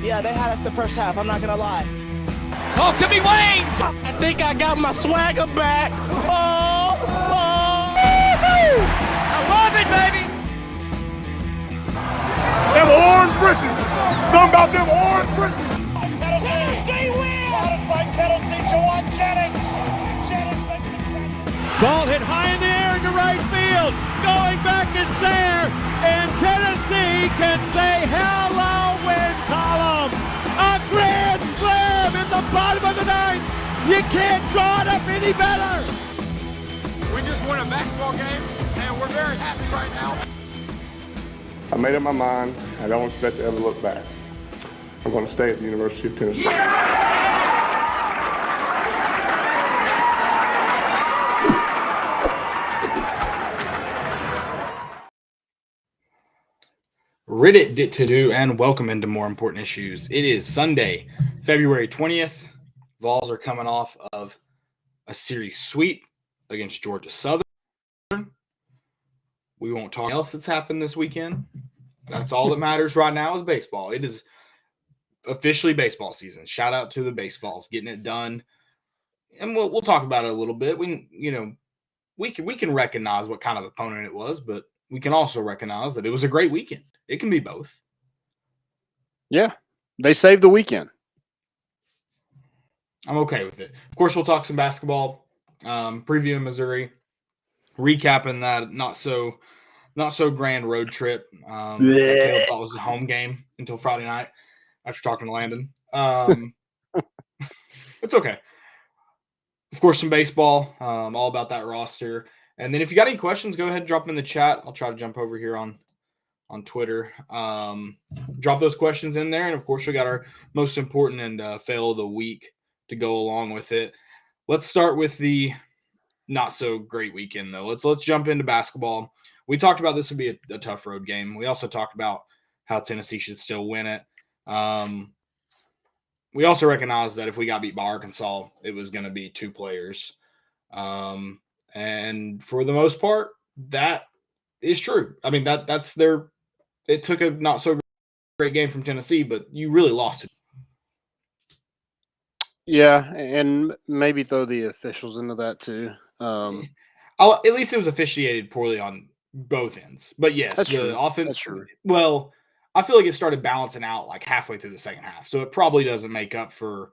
Yeah, they had us the first half. I'm not going to lie. Oh, could be Wayne! I think I got my swagger back. Oh! I love it, baby! Them orange britches. Something about them orange britches. Tennessee wins! Out of by Tennessee to one Jennings. Jennings makes the catch. Ball hit high in the air into right field. Going back is Sayre. And Tennessee can say hello, win column. A grand slam in the bottom of the ninth. You can't draw it up any better. We just won a basketball game, and we're very happy right now. I made up my mind. I don't expect to ever look back. I'm going to stay at the University of Tennessee. Reddit did to do, and welcome into More Important Issues. It is Sunday, February 20th. Vols are coming off of a series sweep against Georgia Southern. We won't talk else that's happened this weekend. That's all that matters right now is baseball. It is officially baseball season. Shout out to the baseballs getting it done. And we'll talk about it a little bit. We can recognize what kind of opponent it was, but we can also recognize that it was a great weekend. It can be both. Yeah, they saved the weekend. I'm okay with it. Of course, we'll talk some basketball, previewing Missouri, recapping that not so grand road trip that Caleb thought was a home game until Friday night after talking to Landon. It's okay. Of course, some baseball, all about that roster. And then if you got any questions, go ahead and drop them in the chat. I'll try to jump over here on Twitter. Drop those questions in there. And, of course, we got our most important and fail of the week to go along with it. Let's start with the not so great weekend, though. Let's jump into basketball. We talked about this would be a tough road game. We also talked about how Tennessee should still win it. We also recognize that if we got beat by Arkansas, it was going to be two players. And for the most part, that is true. I mean, that's their – it took a not so great game from Tennessee, but you really lost it. Yeah, and maybe throw the officials into that too. At least it was officiated poorly on both ends. But yes, That's the true. offense. That's true. Well, I feel like it started balancing out like halfway through the second half, so it probably doesn't make up for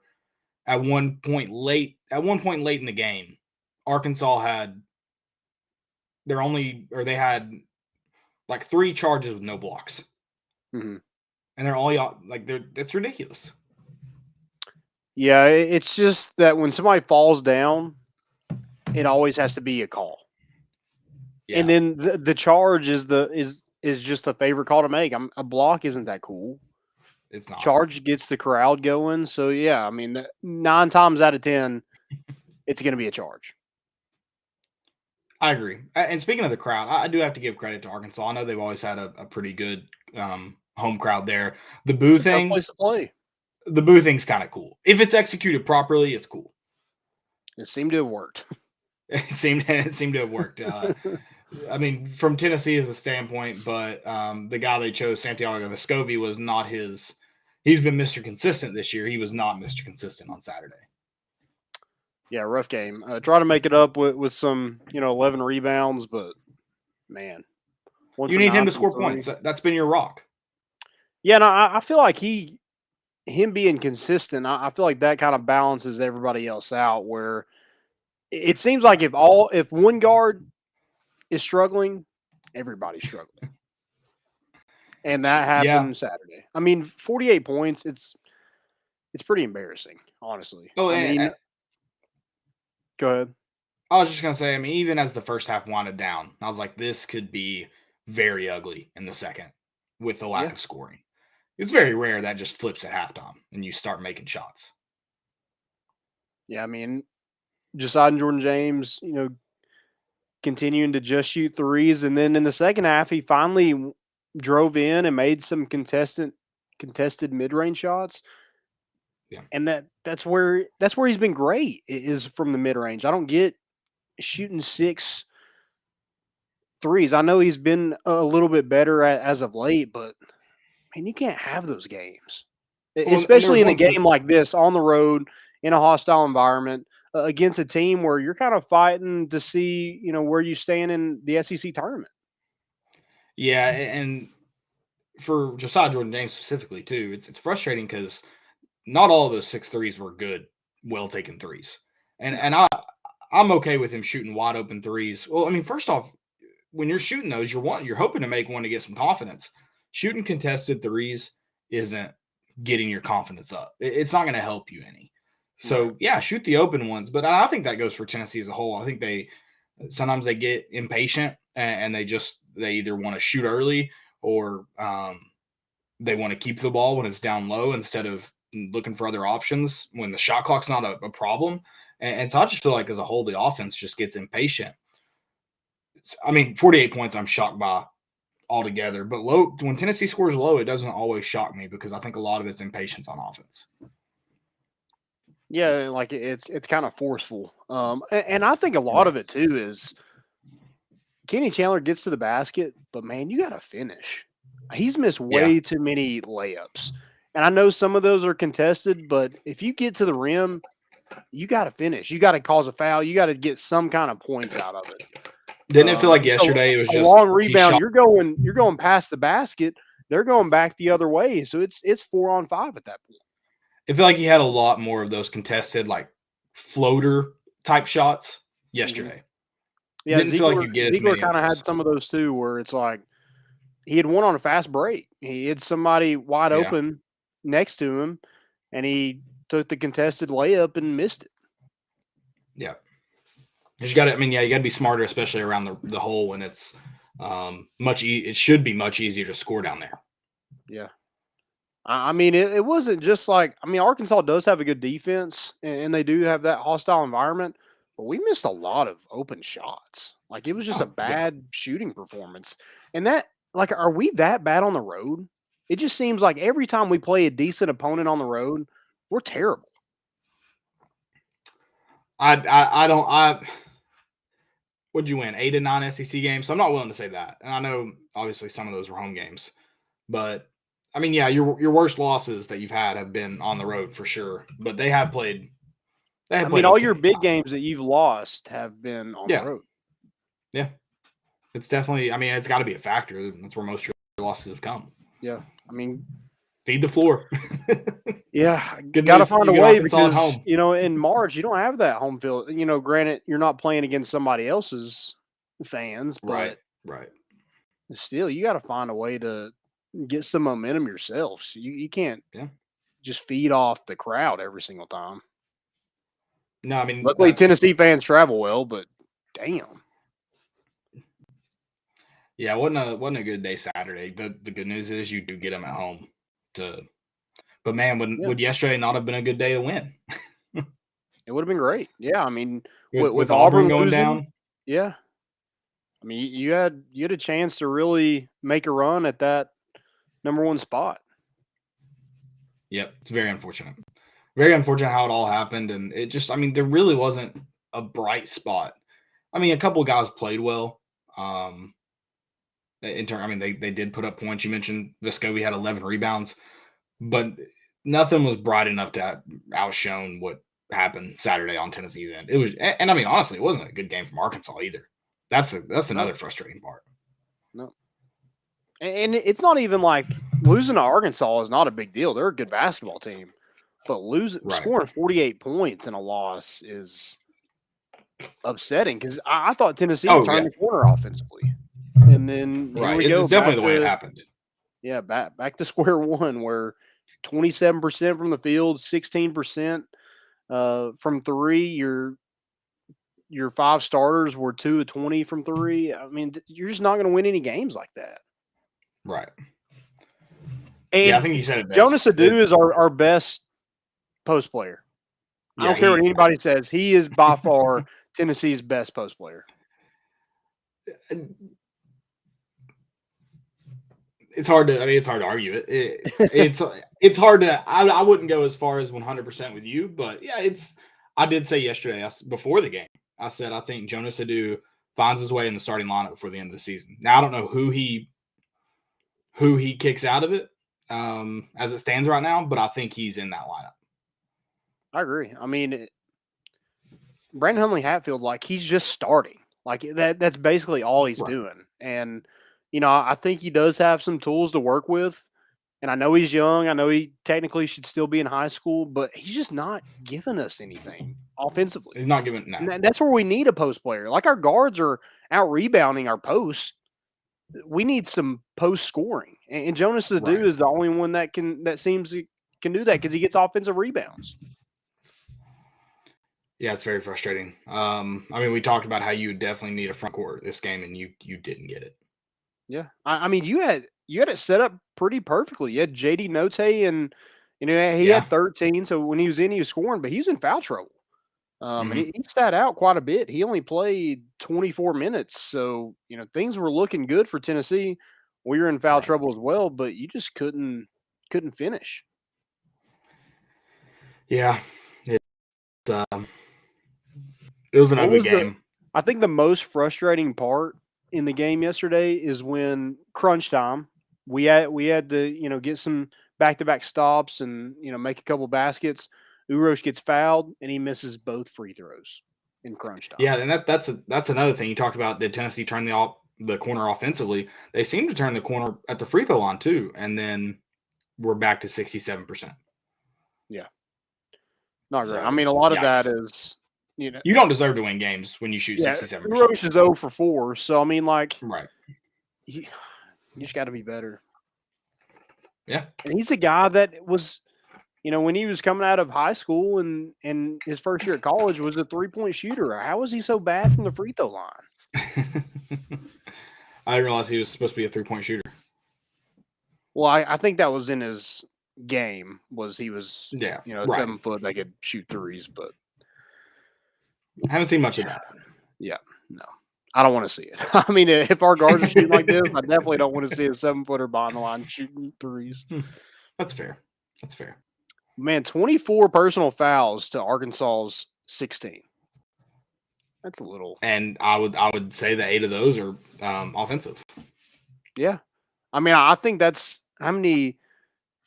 at one point late in the game. Arkansas had they had like 3 charges with no blocks, Mm-hmm. and they're all like it's ridiculous. Yeah, it's just that when somebody falls down, it always has to be a call. Yeah. And then the charge is just the favorite call to make. A block isn't that cool. It's not. Charge gets the crowd going. So, yeah, I mean, 9 times out of 10, it's going to be a charge. I agree. And speaking of the crowd, I do have to give credit to Arkansas. I know they've always had a pretty good home crowd there. The boo thing. Tough place to play. The boo thing's kind of cool. If it's executed properly, it's cool. It seemed to have worked. It seemed to have worked. I mean, from Tennessee as a standpoint, but the guy they chose, Santiago Vescovi, was not his. He's been Mr. Consistent this year. He was not Mr. Consistent on Saturday. Yeah, rough game. Try to make it up with some, 11 rebounds, but man, you need him to score points. That's been your rock. Yeah, no, I feel like him being consistent, I feel like that kind of balances everybody else out. Where it seems like if one guard is struggling, everybody's struggling, and that happened Saturday. I mean, 48 points. It's pretty embarrassing, honestly. Oh, go ahead. I was just gonna say, I mean, even as the first half wound down, I was like, this could be very ugly in the second with the lack of scoring. It's very rare that just flips at halftime and you start making shots. Yeah, I mean, Josiah and Jordan James, continuing to just shoot threes, and then in the second half, he finally drove in and made some contested mid-range shots. Yeah, and that's where he's been great is from the mid-range. I don't get shooting 6 threes. I know he's been a little bit better as of late, but man, you can't have those games. especially in a game like this on the road in a hostile environment against a team where you're kind of fighting to see, where you stand in the SEC tournament. Yeah, and for Josiah Jordan-James specifically too, it's frustrating because not all of those 6 threes were good, well taken threes, and I'm okay with him shooting wide open threes. Well, I mean, first off, when you're shooting those, you're hoping to make one to get some confidence. Shooting contested threes isn't getting your confidence up. It's not going to help you any. So yeah, shoot the open ones, but I think that goes for Tennessee as a whole. I think sometimes they get impatient and they either want to shoot early or they want to keep the ball when it's down low instead of looking for other options when the shot clock's not a problem. And so I just feel like as a whole, the offense just gets impatient. I mean, 48 points I'm shocked by altogether, but when Tennessee scores low, it doesn't always shock me because I think a lot of it's impatience on offense. Yeah, like it's kind of forceful. And I think a lot of it too is Kenny Chandler gets to the basket, but man, you got to finish. He's missed way too many layups. And I know some of those are contested, but if you get to the rim, you got to finish. You got to cause a foul. You got to get some kind of points out of it. Didn't it feel like yesterday it was a just long rebound? You're going past the basket. They're going back the other way. So it's 4-on-5 at that point. I feel like he had a lot more of those contested, like floater type shots yesterday. Yeah, Ziegler kind of had some of those too, where it's like he had one on a fast break. He had somebody wide open next to him, and he took the contested layup and missed it. Yeah, you got to be smarter, especially around the hole when it's it should be much easier to score down there. Yeah. I mean, it wasn't just like, Arkansas does have a good defense and they do have that hostile environment, but we missed a lot of open shots. Like it was just a bad shooting performance. And are we that bad on the road? It just seems like every time we play a decent opponent on the road, we're terrible. What'd you win? 8 and 9 SEC games? So I'm not willing to say that. And I know obviously some of those were home games, but I mean, yeah, your worst losses that you've had have been on the road for sure, but they have played. All your big games that you've lost have been on the road. Yeah, it's definitely. I mean, it's got to be a factor. That's where most of your losses have come. Yeah, feed the floor. Yeah, got to find a way because in March you don't have that home field. Granted, you're not playing against somebody else's fans, but right. Still, you got to find a way to get some momentum yourselves. You can't just feed off the crowd every single time. No, I mean, luckily Tennessee fans travel well, but damn. Yeah, it wasn't a good day Saturday. The good news is you do get them at home. But man, would yesterday not have been a good day to win? It would have been great. Yeah, I mean, with Auburn going losing, down. Yeah, I mean, you had a chance to really make a run at that number 1 spot. Yep, it's very unfortunate. Very unfortunate how it all happened, and it just, there really wasn't a bright spot. A couple of guys played well. They did put up points. You mentioned Vescovi had 11 rebounds, but nothing was bright enough to have outshone what happened Saturday on Tennessee's end. It was, and honestly, it wasn't a good game from Arkansas either. That's another frustrating part. No. And it's not even like losing to Arkansas is not a big deal. They're a good basketball team. But scoring 48 points in a loss is upsetting because I thought Tennessee turned the corner offensively. And then it's definitely the way it happened. Yeah, back to square one where 27% from the field, 16% from three. Your 5 starters were 2 of 20 from three. You're just not going to win any games like that. Right. And I think you said it best. Jonas Adu is our best post player. I don't care what anybody says. He is by far Tennessee's best post player. It's hard to argue it. It's hard to. I wouldn't go as far as 100% with you, but yeah, I did say yesterday before the game. I said I think Jonas Adu finds his way in the starting lineup before the end of the season. Now I don't know who he kicks out of it. as it stands right now, but I think he's in that lineup. I agree. I mean, Brandon Huntley Hatfield, like he's just starting. Like that's basically all he's doing. And, I think he does have some tools to work with. And I know he's young. I know he technically should still be in high school, but he's just not giving us anything offensively. He's not giving no. And that's where we need a post player. Like our guards are out rebounding our posts. We need some post scoring. And Jonas Adu is the only one that seems to can do that because he gets offensive rebounds. Yeah, it's very frustrating. I mean, we talked about how you definitely need a front court this game, and you didn't get it. Yeah, I mean, you had it set up pretty perfectly. You had JD Note, and he had 13. So when he was in, he was scoring, but he was in foul trouble. And he sat out quite a bit. He only played 24 minutes, so things were looking good for Tennessee. We were in foul trouble as well, but you just couldn't finish. Yeah, it was an ugly game. I think the most frustrating part in the game yesterday is when crunch time. We had to get some back-to-back stops and make a couple baskets. Uros gets fouled and he misses both free throws in crunch time. Yeah, and that's another thing. You talked about, did Tennessee turn the corner offensively? They seem to turn the corner at the free throw line too, and then we're back to 67%. Yeah, not great. I mean, a lot of that is you don't deserve to win games when you shoot 67%. Uros is 0 for 4, so I mean, like, you just got to be better. Yeah, and he's a guy that was. When he was coming out of high school and his first year at college was a 3-point shooter. How was he so bad from the free throw line? I didn't realize he was supposed to be a 3-point shooter. Well, I think that was in his game. He was 7 foot that could shoot threes, but I haven't seen much of that. Yeah, no, I don't want to see it. I mean, if our guards are shooting like this, I definitely don't want to see a 7-footer behind the line shooting threes. That's fair. That's fair. Man, 24 personal fouls to Arkansas's 16. That's a little. And I would say that 8 of those are offensive. Yeah. I mean, I think that's how many.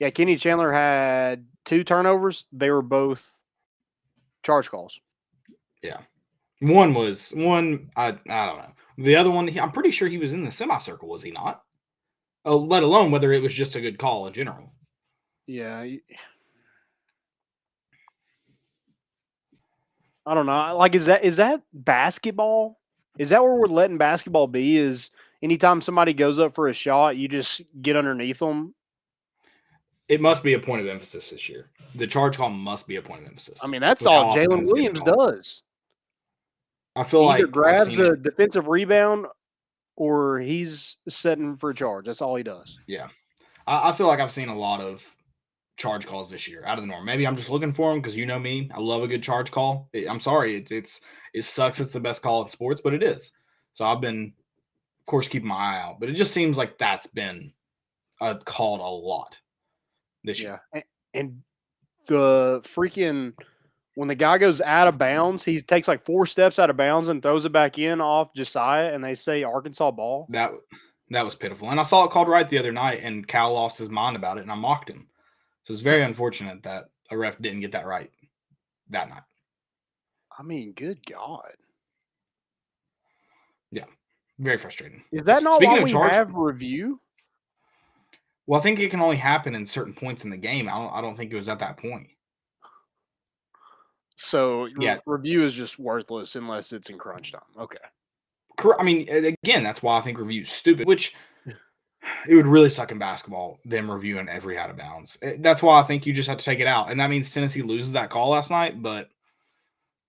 Yeah, Kenny Chandler had 2 turnovers. They were both charge calls. Yeah. One, I don't know. The other one, I'm pretty sure he was in the semicircle, was he not? Let alone whether it was just a good call in general. Yeah. I don't know. Like, is that basketball? Is that where we're letting basketball be? Is anytime somebody goes up for a shot, you just get underneath them? It must be a point of emphasis this year. The charge call must be a point of emphasis. I mean, that's all Jalen Williams does. I feel he either like grabs a defensive rebound or he's setting for a charge. That's all he does. Yeah. I feel like I've seen a lot of charge calls this year out of the norm. Maybe I'm just looking for them because you know me. I love a good charge call. I'm sorry. It sucks. It's the best call in sports, but it is. So I've been, of course, keeping my eye out. But it just seems like that's been called a lot this year. And the freaking when the guy goes out of bounds, he takes like 4 steps out of bounds and throws it back in off Josiah, and they say Arkansas ball. That was pitiful. And I saw it called right the other night, and Cal lost his mind about it, and I mocked him. So it's very unfortunate that a ref didn't get that right that night. I mean, good God. Yeah, very frustrating. Is that not why we have review? Well, I think it can only happen in certain points in the game. I don't think it was at that point. So review is just worthless unless it's in crunch time. Okay. I mean, again, that's why I think review is stupid, which it would really suck in basketball, them reviewing every out of bounds. That's why I think you just have to take it out. And that means Tennessee loses that call last night, but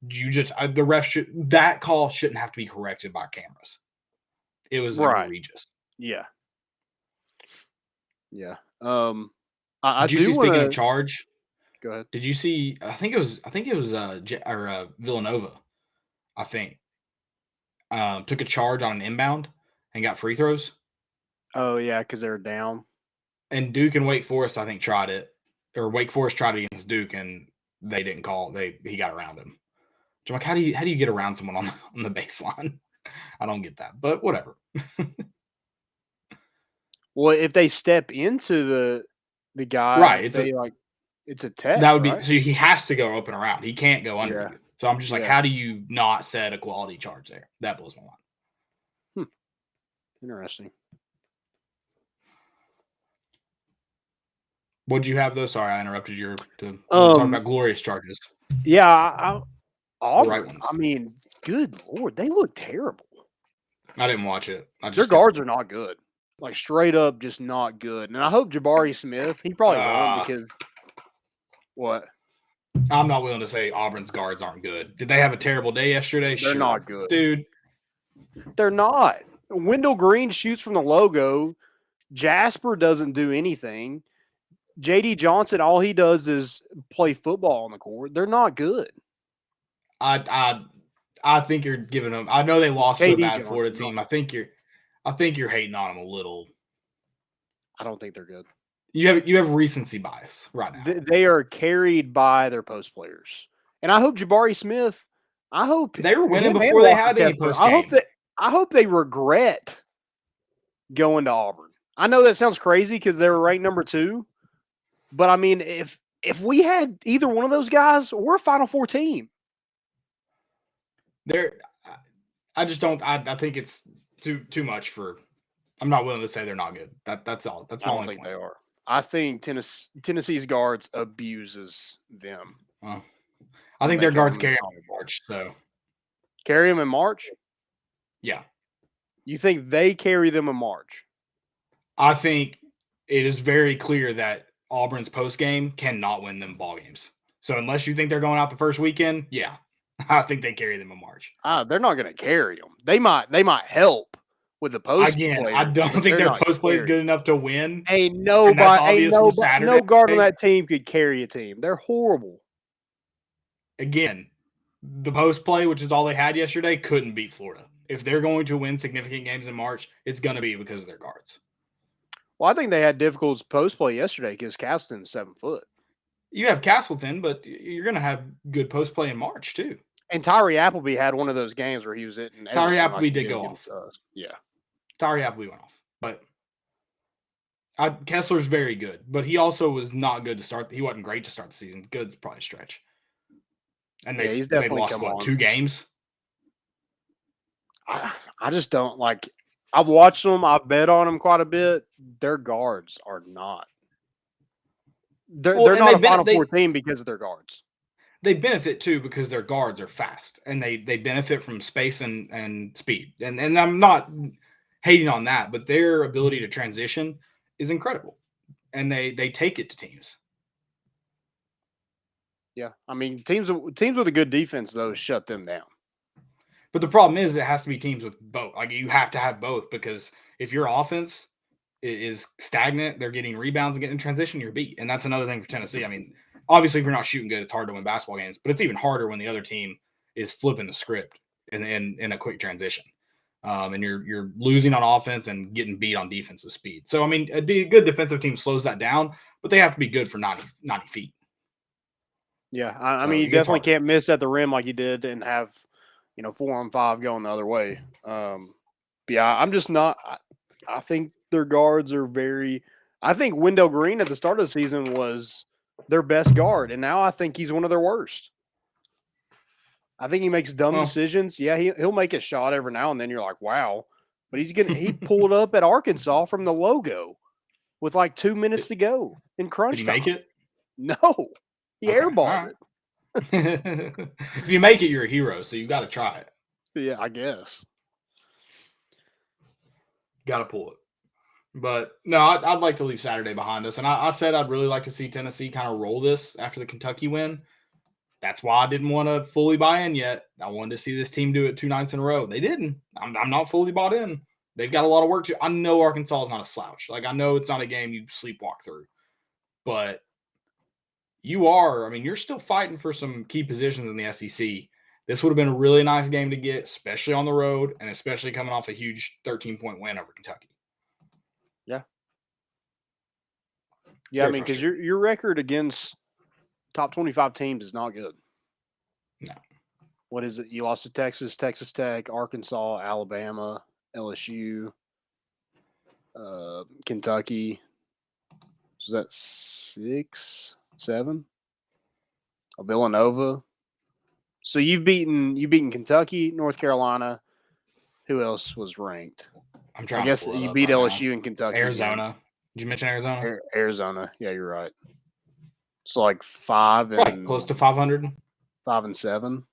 the ref that call shouldn't have to be corrected by cameras. It was egregious. Yeah. Yeah. Did you see, speaking of charge? Go ahead. Did you see? I think it was Villanova. I think took a charge on an inbound and got free throws. Oh yeah, because they're down. And Duke and Wake Forest, I think, tried it, or Wake Forest tried it against Duke, and they didn't call. He got around him. So I'm like, how do you get around someone on the baseline? I don't get that, but whatever. Well, if they step into the guy. Right. It's a tech, That would be right? so he has to go open around. He can't go under Yeah. you. So I'm just like, Yeah. how do you not set a quality charge there? That blows my mind. Interesting. What'd you have though? Sorry, I interrupted you. To talk about glorious charges. Yeah, The Auburn. right ones. I mean, good Lord, they look terrible. I didn't watch it. Their guards are not good. Like straight up, just not good. And I hope Jabari Smith. He probably won't because what? I'm not willing to say Auburn's guards aren't good. Did they have a terrible day yesterday? They're Sure. not good, dude. They're not. Wendell Green shoots from the logo. Jasper doesn't do anything. JD Johnson, all he does is play football on the court. They're not good. I think you're giving them. I know they lost to a KD bad Johnson, Florida team. I think you're hating on them a little. I don't think they're good. You have recency bias right now. They are carried by their post players, and I hope Jabari Smith. I hope they were winning him and before they Walker had any Kessler, post game. I hope they regret going to Auburn. I know that sounds crazy because they were ranked number 2, but I mean, if we had either one of those guys, we're a Final Four team. I just don't. I think it's too much for. I'm not willing to say they're not good. That's all. That's my I only don't think point. they are. I think Tennessee's guards abuses them. I think their guards carry them in March. So carry them in March? Yeah. You think they carry them in March? I think it is very clear that Auburn's post game cannot win them ball games. So unless you think they're going out the first weekend, yeah, I think they carry them in March. They're not going to carry them. They might help with the post. Again, players, I don't think their post play is good enough to win. Ain't no guard on that team could carry a team. They're horrible. Again, the post play, which is all they had yesterday, couldn't beat Florida. If they're going to win significant games in March, it's going to be because of their guards. Well, I think they had difficult post play yesterday because Castleton's 7 foot. You have Castleton, but you're going to have good post play in March too. And Tyree Appleby had one of those games where he was hitting. Tyree Appleby did go off. Yeah. Tyree Appleby went off. But Kessler's very good. But he also was not good to start. He wasn't great to start the season. Good's probably a stretch. And they lost, 2 games? I just don't like. I've watched them. I've bet on them quite a bit. Their guards are not. They're not a Final Four team because of their guards. They benefit too because their guards are fast and they benefit from space and speed. And I'm not hating on that, but their ability to transition is incredible. And they take it to teams. Yeah, I mean teams with a good defense though shut them down. But the problem is it has to be teams with both. Like you have to have both because if your offense is stagnant, they're getting rebounds and getting in transition, you're beat. And that's another thing for Tennessee. I mean, obviously if you're not shooting good, it's hard to win basketball games, but it's even harder when the other team is flipping the script in a quick transition. And you're losing on offense and getting beat on defense with speed. So I mean, a good defensive team slows that down, but they have to be good for 90 feet. Yeah, I mean, you definitely can't miss at the rim like you did and have, 4-on-5 going the other way. But yeah, I'm just not. I think their guards are very. I think Wendell Green at the start of the season was their best guard, and now I think he's one of their worst. I think he makes dumb decisions. Yeah, he'll make a shot every now and then. You're like, wow, but he pulled up at Arkansas from the logo with like 2 minutes to go in crunch time. Did he make it? No, he airballed it. If you make it, you're a hero, so you got to try it. Yeah, I guess. Got to pull it. But no, I'd like to leave Saturday behind us. And I said I'd really like to see Tennessee kind of roll this after the Kentucky win. That's why I didn't want to fully buy in yet. I wanted to see this team do it 2 nights in a row. They didn't. I'm not fully bought in. They've got a lot of work to. I know Arkansas is not a slouch. Like, I know it's not a game you sleepwalk through. But you're still fighting for some key positions in the SEC. This would have been a really nice game to get, especially on the road, and especially coming off a huge 13-point win over Kentucky. Yeah. Yeah, I mean, because your record against top 25 teams is not good. No. What is it? You lost to Texas, Texas Tech, Arkansas, Alabama, LSU, Kentucky. Is that 6, 7? Villanova. So you've beaten Kentucky, North Carolina. Who else was ranked? I'm I trying guess to pull it you up beat right LSU now. and Kentucky. Arizona. Did you mention Arizona? Arizona. Yeah, you're right. So like 5 Like and close to 500. 5 and 7.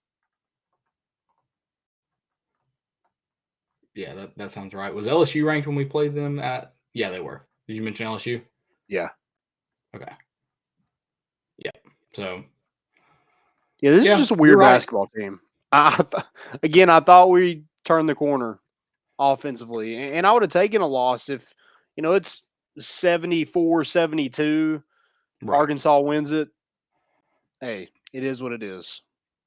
Yeah, that sounds right. Was LSU ranked when we played them at? Yeah, they were. Did you mention LSU? Yeah. Okay. Yeah. So. Yeah, this Yeah, is just a you're weird right. basketball team. Again, I thought we turned the corner offensively, and I would have taken a loss if, it's 74-72. Right. Arkansas wins it. Hey, it is what it is.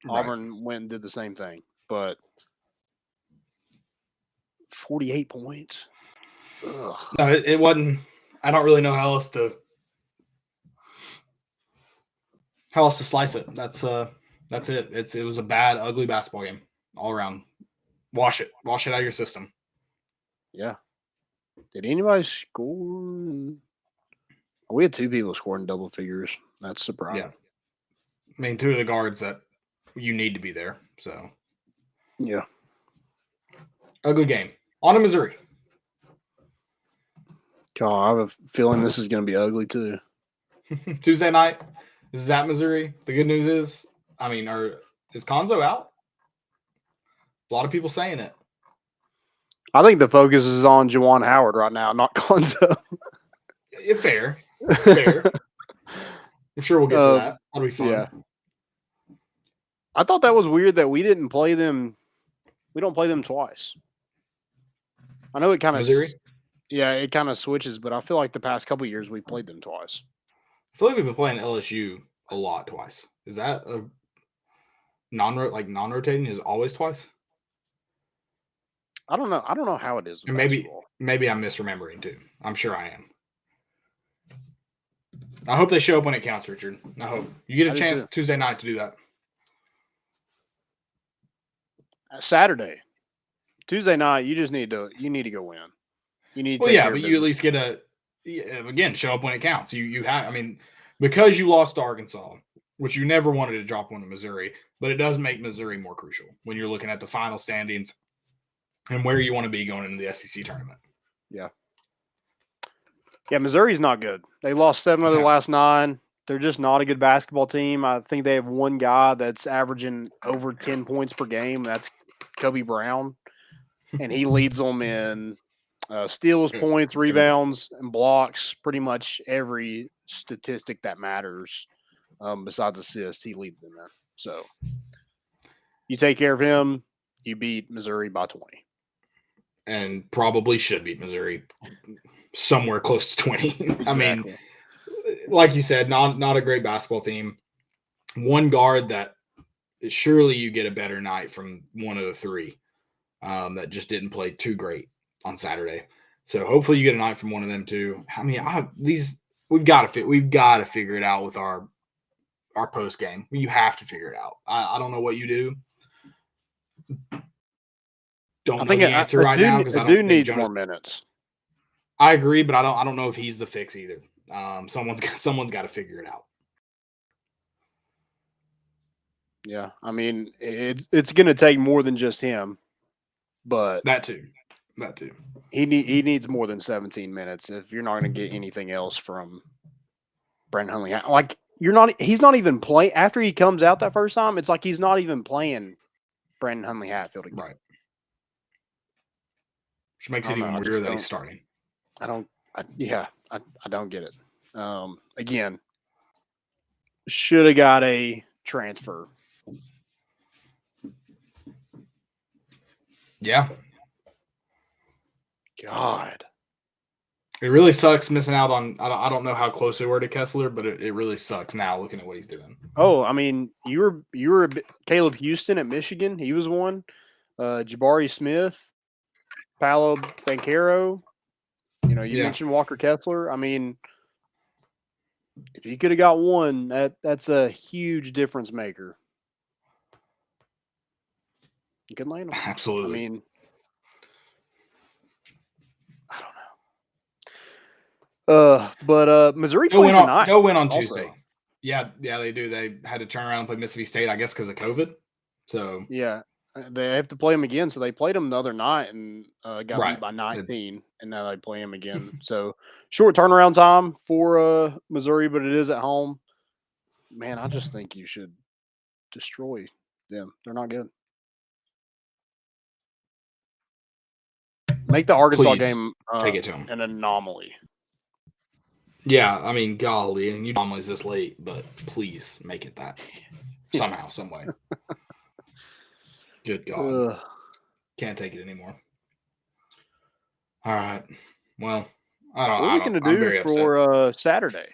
Right. Auburn went and did the same thing, but 48 points. Ugh. No, it wasn't. I don't really know how else to slice it. That's it. It was a bad, ugly basketball game all around. Wash it out of your system. Yeah. Did anybody score? We had 2 people scoring double figures. That's surprising. Yeah. I mean, 2 of the guards that you need to be there. So. Yeah. Ugly game. On to Missouri. God, I have a feeling this is going to be ugly too. Tuesday night. This is at Missouri. The good news is, is Konzo out? A lot of people saying it. I think the focus is on Juwan Howard right now, not Konzo. Fair. I'm sure we'll get to that. That'll be fun. Yeah. I thought that was weird that we didn't play them. We don't play them twice. I know it kind of Missouri? Yeah, it kind of switches, but I feel like the past couple of years we played them twice. I feel like we've been playing LSU a lot twice. Is that a non-rotating is always twice? I don't know. I don't know how it is. And maybe I'm misremembering too. I'm sure I am. I hope they show up when it counts, Richard. I hope you get a chance Tuesday night to do that. Saturday, Tuesday night, you need to go win. You need to Well, yeah, but you at least get again, show up when it counts. You have, because you lost to Arkansas, which you never wanted to drop one to Missouri, but it does make Missouri more crucial when you're looking at the final standings and where you want to be going into the SEC tournament. Yeah. Yeah, Missouri's not good. They lost 7 of their last 9. They're just not a good basketball team. I think they have one guy that's averaging over 10 points per game. That's Kobe Brown. And he leads them in steals, points, rebounds, and blocks. Pretty much every statistic that matters besides assists, he leads them in. So you take care of him, you beat Missouri by 20. And probably should beat Missouri somewhere close to 20. Exactly. Like you said, not a great basketball team. One guard that surely you get a better night from one of the 3 that just didn't play too great on Saturday. So hopefully you get a night from one of them too. We've got to figure it out with our post game. You have to figure it out. I don't know what you do. Don't know the answer right now because I don't think need Jonas, more minutes. I agree, but I don't know if he's the fix either. Someone's got to figure it out. Yeah, it's going to take more than just him, but that too. He needs more than 17 minutes if you're not going to get anything else from Brandon Huntley. Like he's not even playing after he comes out that first time. It's like he's not even playing Brandon Huntley Hatfield again. Right. Which makes it even weirder that he's starting. I don't get it. Again, should have got a transfer. Yeah. God. It really sucks missing out on. I don't know how close they were to Kessler, but it really sucks now looking at what he's doing. Oh, you were Caleb Houston at Michigan. He was one. Jabari Smith, Paolo Banchero. You mentioned Walker Kessler. If you could have got one, that's a huge difference maker. You could land him. Absolutely. I don't know. But Missouri plays tonight. They'll win on also. Tuesday. Yeah, they do. They had to turn around and play Mississippi State, I guess, because of COVID. So Yeah, they have to play them again. So they played them the other night and got Right. beat by 19, and now they play them again. So short turnaround time for Missouri, but it is at home. Man, I just think you should destroy them. They're not good. Make the Arkansas Please, game take it to 'em. an anomaly. Yeah, I mean, golly, and you anomalies this late, but please make it that somehow, some way. Good God, can't take it anymore. All right, well, I don't. What are we going to do for Saturday?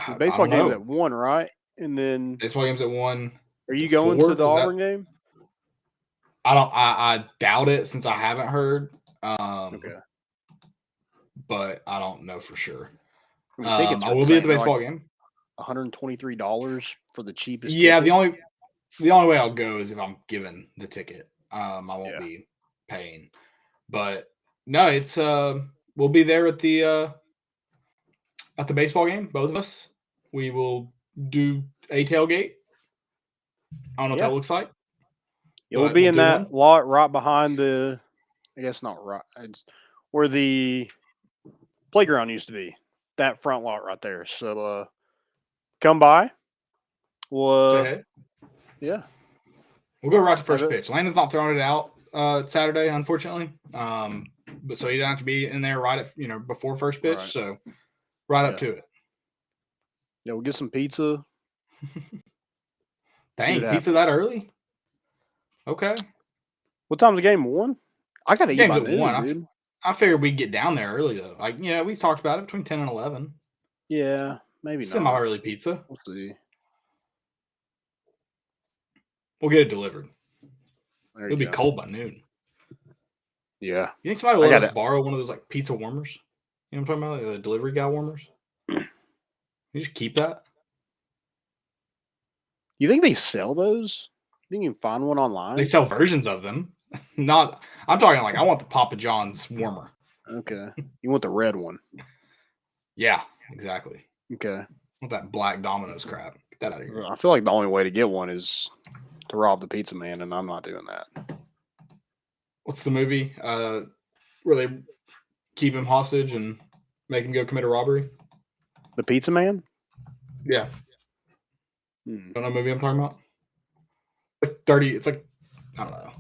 The baseball game's at 1, right? And then baseball game's at 1. Are you going to the Auburn game? I doubt it since I haven't heard. Okay. But I don't know for sure. I will be at the baseball game. $123 for the cheapest. Yeah, ticket. the only way I'll go is if I'm given the ticket. I won't be paying. But no, it's we'll be there at the baseball game, both of us. We will do a tailgate. I don't know what that looks like. It will be in that lot right behind the, I guess not right. It's where the playground used to be. That front lot right there. So come by. We'll yeah. We'll go right to first pitch. Landon's not throwing it out Saturday, unfortunately. But so you don't have to be in there right at before first pitch. Right. So right up to it. Yeah, we'll get some pizza. Dang, pizza that early? Okay. What time's the game? 1? I gotta eat by noon, 1. Dude. I figured we'd get down there early though. Like, we talked about it between 10 and 11. Yeah, maybe not. Semi-early pizza. We'll see. We'll get it delivered. It'll be cold by noon. Yeah. You think somebody will let us borrow one of those like pizza warmers? You know what I'm talking about? Like the delivery guy warmers? You just keep that? You think they sell those? You think you can find one online? They sell versions of them. I'm talking like I want the Papa John's warmer. Okay. You want the red one? Yeah, exactly. Okay. I want that black Domino's crap. Get that out of here. I feel like the only way to get one is to rob the pizza man, and I'm not doing that. What's the movie where they keep him hostage and make him go commit a robbery? The Pizza Man? Yeah. Don't know what movie I'm talking about? Like 30, it's like, I don't know.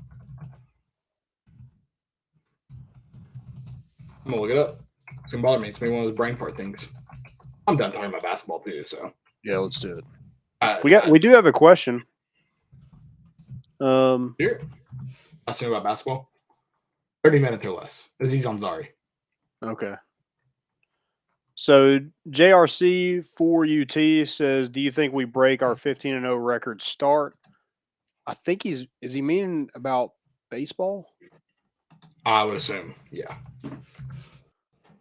I'm gonna look it up. It's gonna bother me. It's gonna be one of those brain fart things. I'm done talking about basketball too, so. Yeah, let's do it. We do have a question. Sure. Asking about basketball. 30 minutes or less. Aziz Ansari. Okay. So JRC for UT says, do you think we break our 15-0 record start? I think is he meaning about baseball? I would assume, yeah.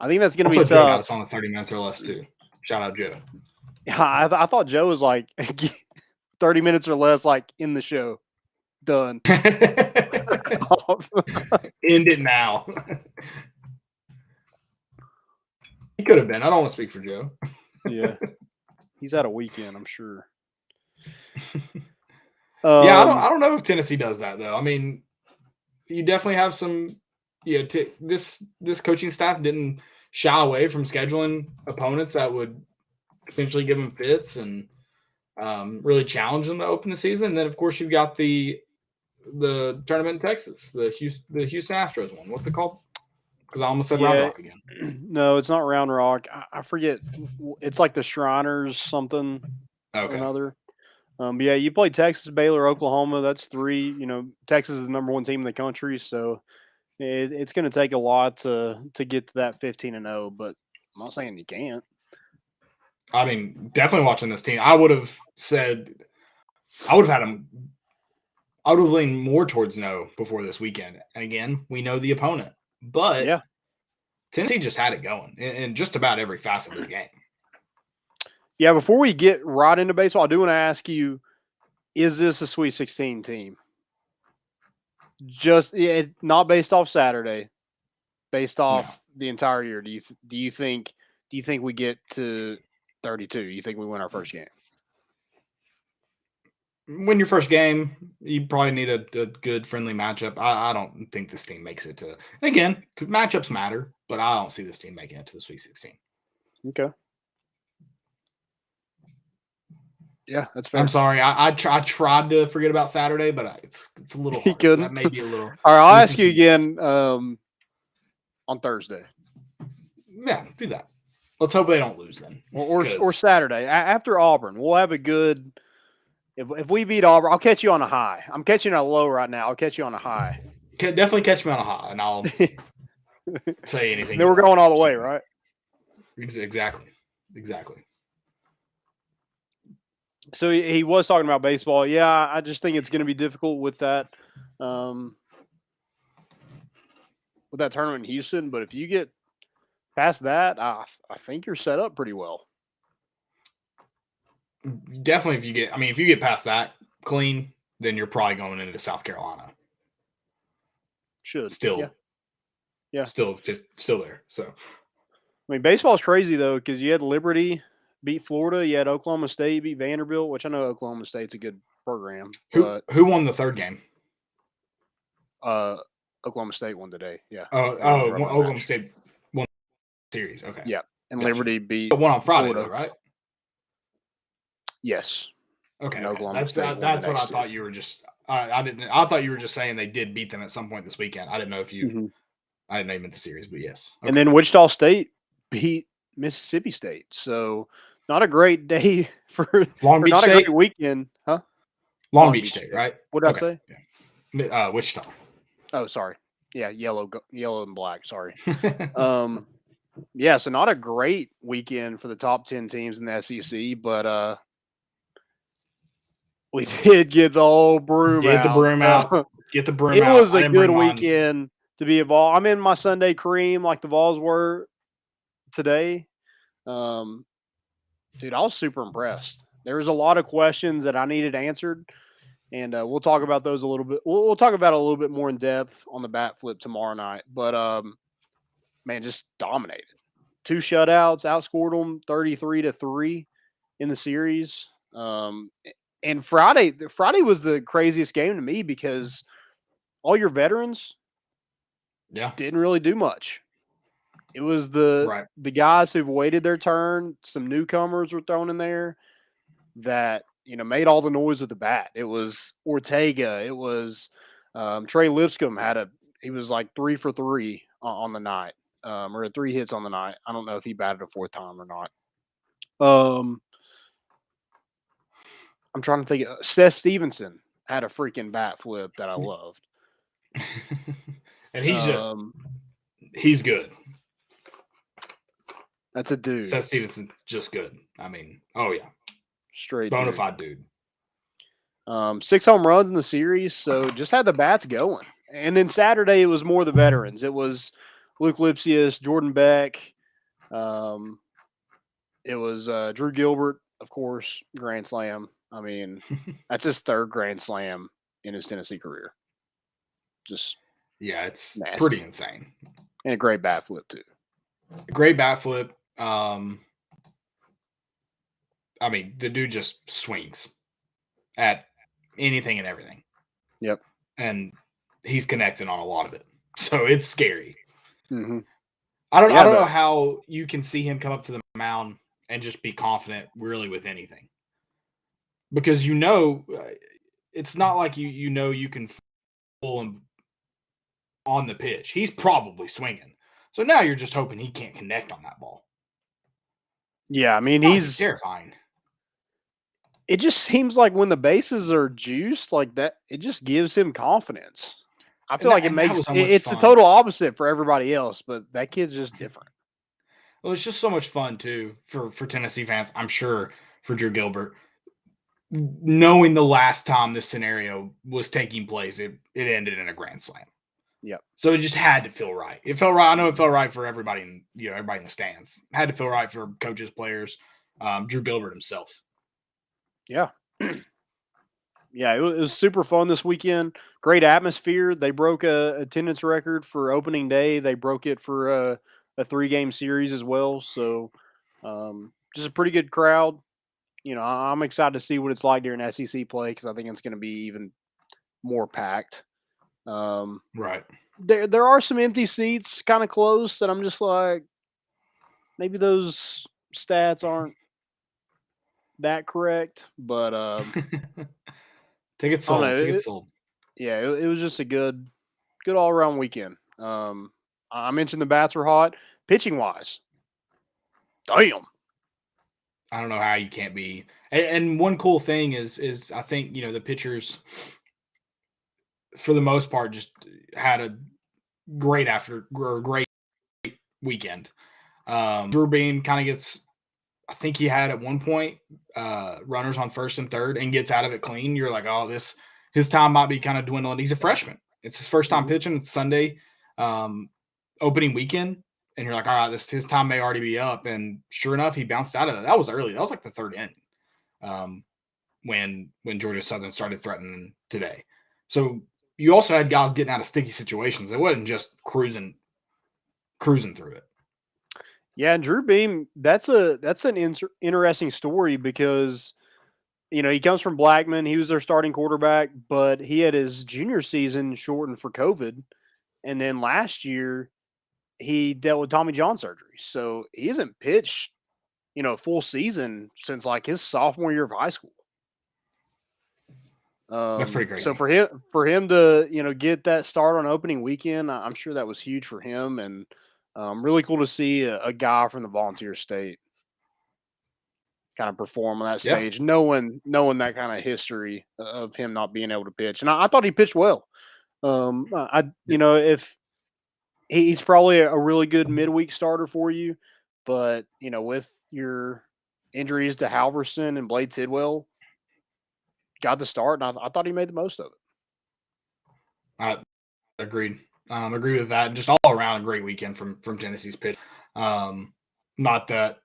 I think that's going to be tough. Joe got us on the 30 minutes or less too. Shout out Joe. Yeah, I thought Joe was like 30 minutes or less, like in the show. Done. End it now. He could have been. I don't want to speak for Joe. Yeah. He's had a weekend, I'm sure. Yeah, I don't know if Tennessee does that though. I mean, you definitely have some. Yeah, this coaching staff didn't shy away from scheduling opponents that would potentially give them fits and really challenge them to open the season. And then of course you've got the tournament in Texas, the Houston Astros one. What's it called? Because I almost said Round Rock again. No, it's not Round Rock. I forget. It's like the Shriners something or another. But yeah, you play Texas, Baylor, Oklahoma. That's 3. Texas is the number 1 team in the country, so it's going to take a lot to get to that 15-0. But I'm not saying you can't. I mean, definitely watching this team, I would have said I would have leaned more towards no before this weekend. And again, we know the opponent. But yeah, Tennessee just had it going in just about every facet of the game. Yeah, before we get right into baseball, I do want to ask you, is this a Sweet 16 team? Just not based off Saturday, based off the entire year, do you think we get to 32? You think we win our first game? Win your first game, you probably need a good friendly matchup. I don't think this team makes it to. Again, matchups matter, but I don't see this team making it to the Sweet 16. Okay. Yeah, that's fair. I'm sorry. I tried to forget about Saturday, but it's a little hard. He couldn't. So that may be a little. All right, I'll ask you again on Thursday. Yeah, do that. Let's hope they don't lose then. Or Saturday after Auburn. We'll have a good. If we beat Auburn, I'll catch you on a high. I'm catching a low right now. I'll catch you on a high. Definitely catch me on a high, and I'll say anything. Then we're going all the way, right? Exactly. So he was talking about baseball. Yeah, I just think it's going to be difficult with that tournament in Houston. But if you get past that, I think you're set up pretty well. Definitely, if you get past that clean, then you're probably going into South Carolina. Should still, yeah, still there. So, I mean, baseball's crazy though because you had Liberty beat Florida, you had Oklahoma State beat Vanderbilt, which I know Oklahoma State's a good program. But who won the third game? Oklahoma State won today. Yeah. Oklahoma State won the series. Okay. Yeah, and gotcha. Liberty beat the one on Friday, though, right? Yes. Okay. That's what I thought you were just. I thought you were just saying they did beat them at some point this weekend. I didn't know if you. Mm-hmm. I didn't know you meant the series, but yes. Okay. And then Wichita State beat Mississippi State. So not a great day for Long Beach not State? a great weekend, huh? Long Beach State, right? What did I say? Yeah. Wichita. Oh, sorry. Yeah, yellow and black. Sorry. Yeah, so not a great weekend for the top 10 teams in the SEC, but we did get the whole broom out. Get the broom out. Get the broom out. It was a good weekend to be involved. I'm in my Sunday cream like the Vols were today. Dude, I was super impressed. There was a lot of questions that I needed answered, and we'll talk about those a little bit. We'll talk about it a little bit more in depth on the Bat Flip tomorrow night. But man, just dominated. 2 shutouts, outscored them 33-3 in the series. And Friday was the craziest game to me because all your veterans, didn't really do much. It was the guys who've waited their turn. Some newcomers were thrown in there that made all the noise with the bat. It was Ortega. It was Trey Lipscomb he was like 3 for 3 on the night, or 3 hits on the night. I don't know if he batted a 4th time or not. I'm trying to think. Seth Stevenson had a freaking bat flip that I loved. And he's good. That's a dude. Seth Stevenson's just good. I mean, oh yeah. Straight bona fide dude. 6 home runs in the series, so just had the bats going. And then Saturday, it was more the veterans. It was Luke Lipsius, Jordan Beck. It was Drew Gilbert, of course, grand slam. I mean, that's his 3rd grand slam in his Tennessee career. Just it's nasty. Pretty insane. And a great bat flip too. A great bat flip. I mean, the dude just swings at anything and everything. Yep. And he's connecting on a lot of it. So it's scary. Mm-hmm. I don't know how you can see him come up to the mound and just be confident really with anything. Because it's not like you can pull him on the pitch. He's probably swinging. So now you're just hoping he can't connect on that ball. Yeah, I mean, he's terrifying. It just seems like when the bases are juiced like that, it just gives him confidence. I feel like it's the total opposite for everybody else, but that kid's just different. Well, it's just so much fun too for Tennessee fans. I'm sure for Drew Gilbert, knowing the last time this scenario was taking place, it ended in a grand slam. Yep. So it just had to feel right. It felt right. I know it felt right for everybody in the stands. It had to feel right for coaches, players, Drew Gilbert himself. Yeah. Yeah, it was super fun this weekend. Great atmosphere. They broke a attendance record for opening day. They broke it for a 3-game series as well. So just a pretty good crowd. I'm excited to see what it's like during SEC play because I think it's going to be even more packed. Right. There are some empty seats kind of close that I'm just like, maybe those stats aren't that correct, but Tickets I don't sold. know. Tickets sold. Yeah, it was just a good all around weekend. I mentioned the bats were hot, pitching wise. Damn. I don't know how you can't be. And one cool thing is I think the pitchers, for the most part, just had a great weekend. Drew Beam kind of gets, I think he had at one point runners on first and third and gets out of it clean. You're like, oh, his time might be kind of dwindling. He's a freshman. It's his first time pitching. It's Sunday, opening weekend. And you're like, all right, his time may already be up. And sure enough, he bounced out of that. That was early. That was like the third inning when Georgia Southern started threatening today. So you also had guys getting out of sticky situations. It wasn't just cruising through it. Yeah, and Drew Beam, that's an interesting story because he comes from Blackman. He was their starting quarterback, but he had his junior season shortened for COVID, and then last year he dealt with Tommy John surgery, so he hasn't pitched a full season since like his sophomore year of high school. That's pretty crazy. So for him to get that start on opening weekend, I'm sure that was huge for him, and really cool to see a guy from the Volunteer State kind of perform on that stage, knowing that kind of history of him not being able to pitch. And I thought he pitched well. If he's probably a really good midweek starter for you, but with your injuries to Halverson and Blade Tidwell, got the start, and I thought he made the most of it. Agreed. Agree with that. And just all around a great weekend from Tennessee's pitch. Not that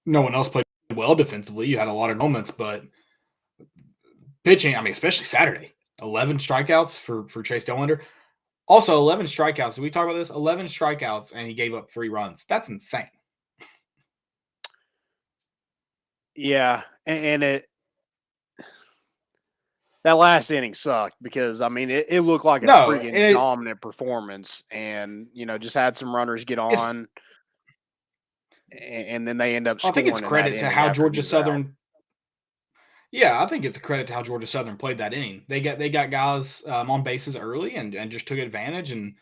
no one else played well defensively. You had a lot of moments, but pitching, I mean, especially Saturday, 11 strikeouts for Chase Dolander. Also, 11 strikeouts. Did we talk about this? 11 strikeouts, and he gave up 3 runs. That's insane. Yeah, and that last inning sucked because, I mean, it looked like a freaking dominant performance and, just had some runners get on, and then they end up scoring. I think it's credit to how Georgia Southern – yeah, I think it's a credit to how Georgia Southern played that inning. They got guys on bases early and just took advantage, and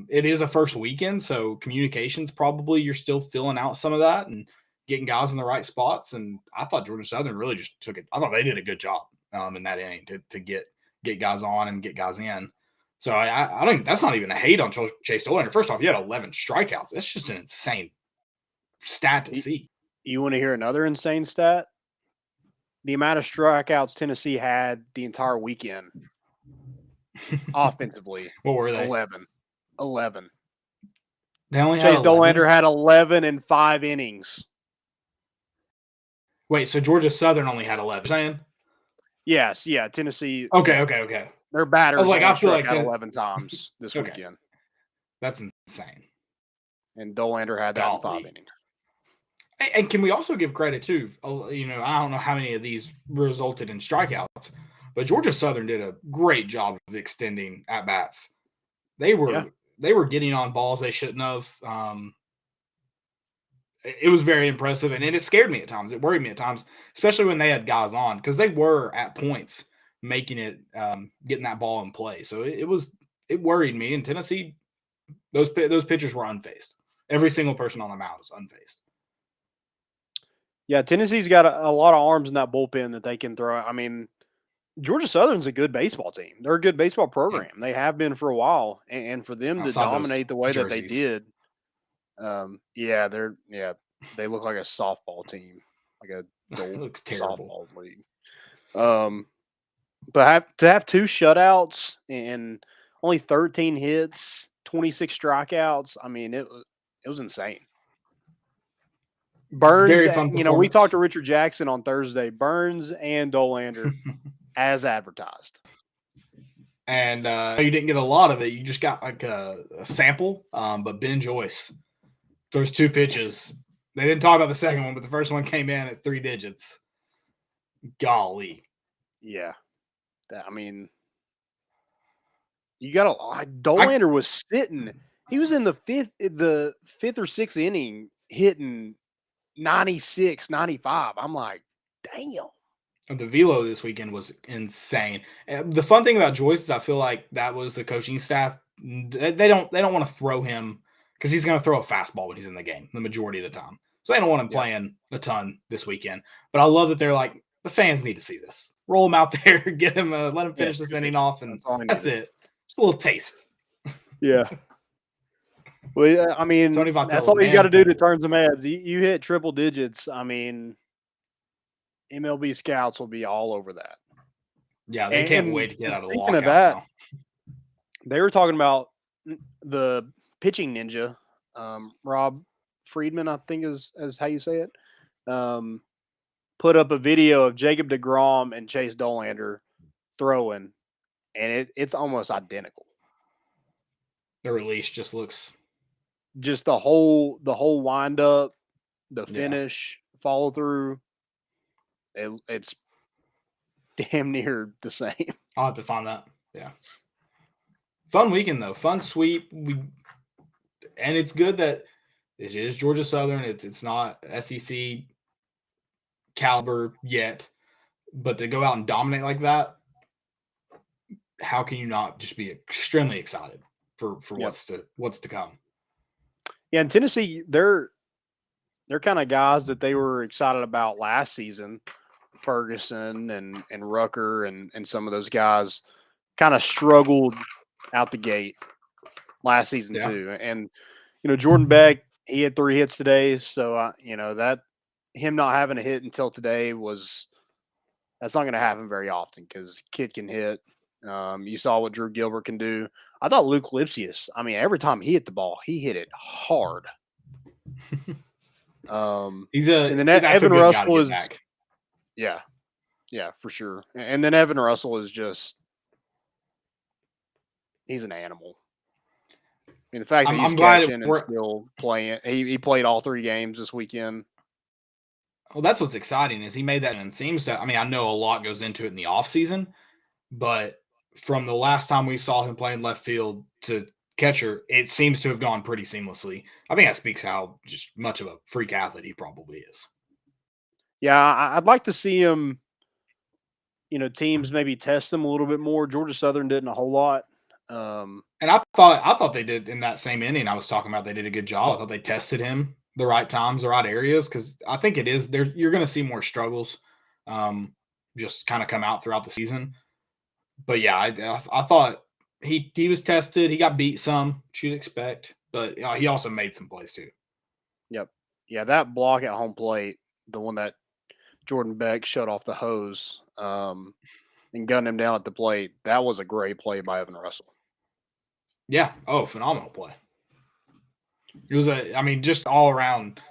it is a first weekend, so communications probably you're still filling out some of that and getting guys in the right spots, and I thought Georgia Southern really just took it – I thought they did a good job. In that inning to get guys on and get guys in. So I don't. That's not even a hate on Chase Dolander. First off, you had 11 strikeouts. That's just an insane stat to see. You want to hear another insane stat? The amount of strikeouts Tennessee had the entire weekend offensively. What were they? 11. They only Chase Dolander had 11 in 5 innings. Wait, so Georgia Southern only had 11. Saying? Yes, yeah, Tennessee. Okay. Their batters I feel like 11 times this weekend. That's insane. And Dolander had that in 5 innings. And can we also give credit too? I don't know how many of these resulted in strikeouts, but Georgia Southern did a great job of extending at bats. They were getting on balls they shouldn't have. It was very impressive, and it scared me at times. It worried me at times, especially when they had guys on, because they were at points making it, getting that ball in play. So it worried me. In Tennessee, those pitchers were unfazed. Every single person on the mound was unfazed. Yeah, Tennessee's got a lot of arms in that bullpen that they can throw. I mean, Georgia Southern's a good baseball team. They're a good baseball program. They have been for a while, and for them to dominate the way that they did. They look like a softball team, like a looks terrible softball league. But to have 2 shutouts and only 13 hits, 26 strikeouts, I mean, it was insane. Burns, very fun we talked to Richard Jackson on Thursday. Burns and Dolander as advertised. And you didn't get a lot of it. You just got like a sample. But Ben Joyce throws 2 pitches. They didn't talk about the second one, but the first one came in at 3 digits. Golly. Yeah. I mean, you got to. Dollander was sitting. He was in the fifth or sixth inning hitting 96, 95. I'm like, damn. The velo this weekend was insane. The fun thing about Joyce is I feel like that was the coaching staff. They don't want to throw him because he's going to throw a fastball when he's in the game the majority of the time. So they don't want him playing a ton this weekend. But I love that they're like, the fans need to see this. Roll him out there, get him, let him finish this inning off, and that's it. Just a little taste. Yeah. Well, I mean, that's all you got to do to turn some heads. You hit triple digits. I mean, MLB scouts will be all over that. Yeah, they can't wait to get out of the lockout of that, now. They were talking about the pitching ninja, Rob Friedman, I think is how you say it, put up a video of Jacob deGrom and Chase Dollander throwing, and it's almost identical. The release just looks just the whole wind up, the finish, follow through. It's damn near the same. I'll have to find that. Yeah. Fun weekend though. Fun sweep. And it's good that it is Georgia Southern. It's not SEC caliber yet, but to go out and dominate like that, how can you not just be extremely excited for what's to come? Yeah, in Tennessee, they're kind of guys that they were excited about last season. Ferguson and Rucker and some of those guys kind of struggled out the gate last season too. And Jordan Beck, he had 3 hits today, so that him not having a hit until today that's not going to happen very often because kid can hit. You saw what Drew Gilbert can do. I thought Luke Lipsius, I mean, every time he hit the ball, he hit it hard. And then Evan Russell is back. Yeah, for sure. And then Evan Russell is he's an animal. I mean, the fact that he's catching and still playing, he played all 3 games this weekend. Well, that's what's exciting is he made that, and it seems to, I mean, I know a lot goes into it in the offseason, but from the last time we saw him playing left field to catcher, it seems to have gone pretty seamlessly. I think that speaks how just much of a freak athlete he probably is. Yeah, I'd like to see him, teams maybe test him a little bit more. Georgia Southern didn't a whole lot. And I thought they did in that same inning I was talking about. They did a good job. I thought they tested him the right times, the right areas, because I think it is there. You're going to see more struggles, just kind of come out throughout the season. But yeah, I thought he was tested. He got beat some, you'd expect, but he also made some plays too. Yep. Yeah, that block at home plate, the one that Jordan Beck shut off the hose and gunned him down at the plate, that was a great play by Evan Russell. Yeah. Oh, phenomenal play. It was just all around.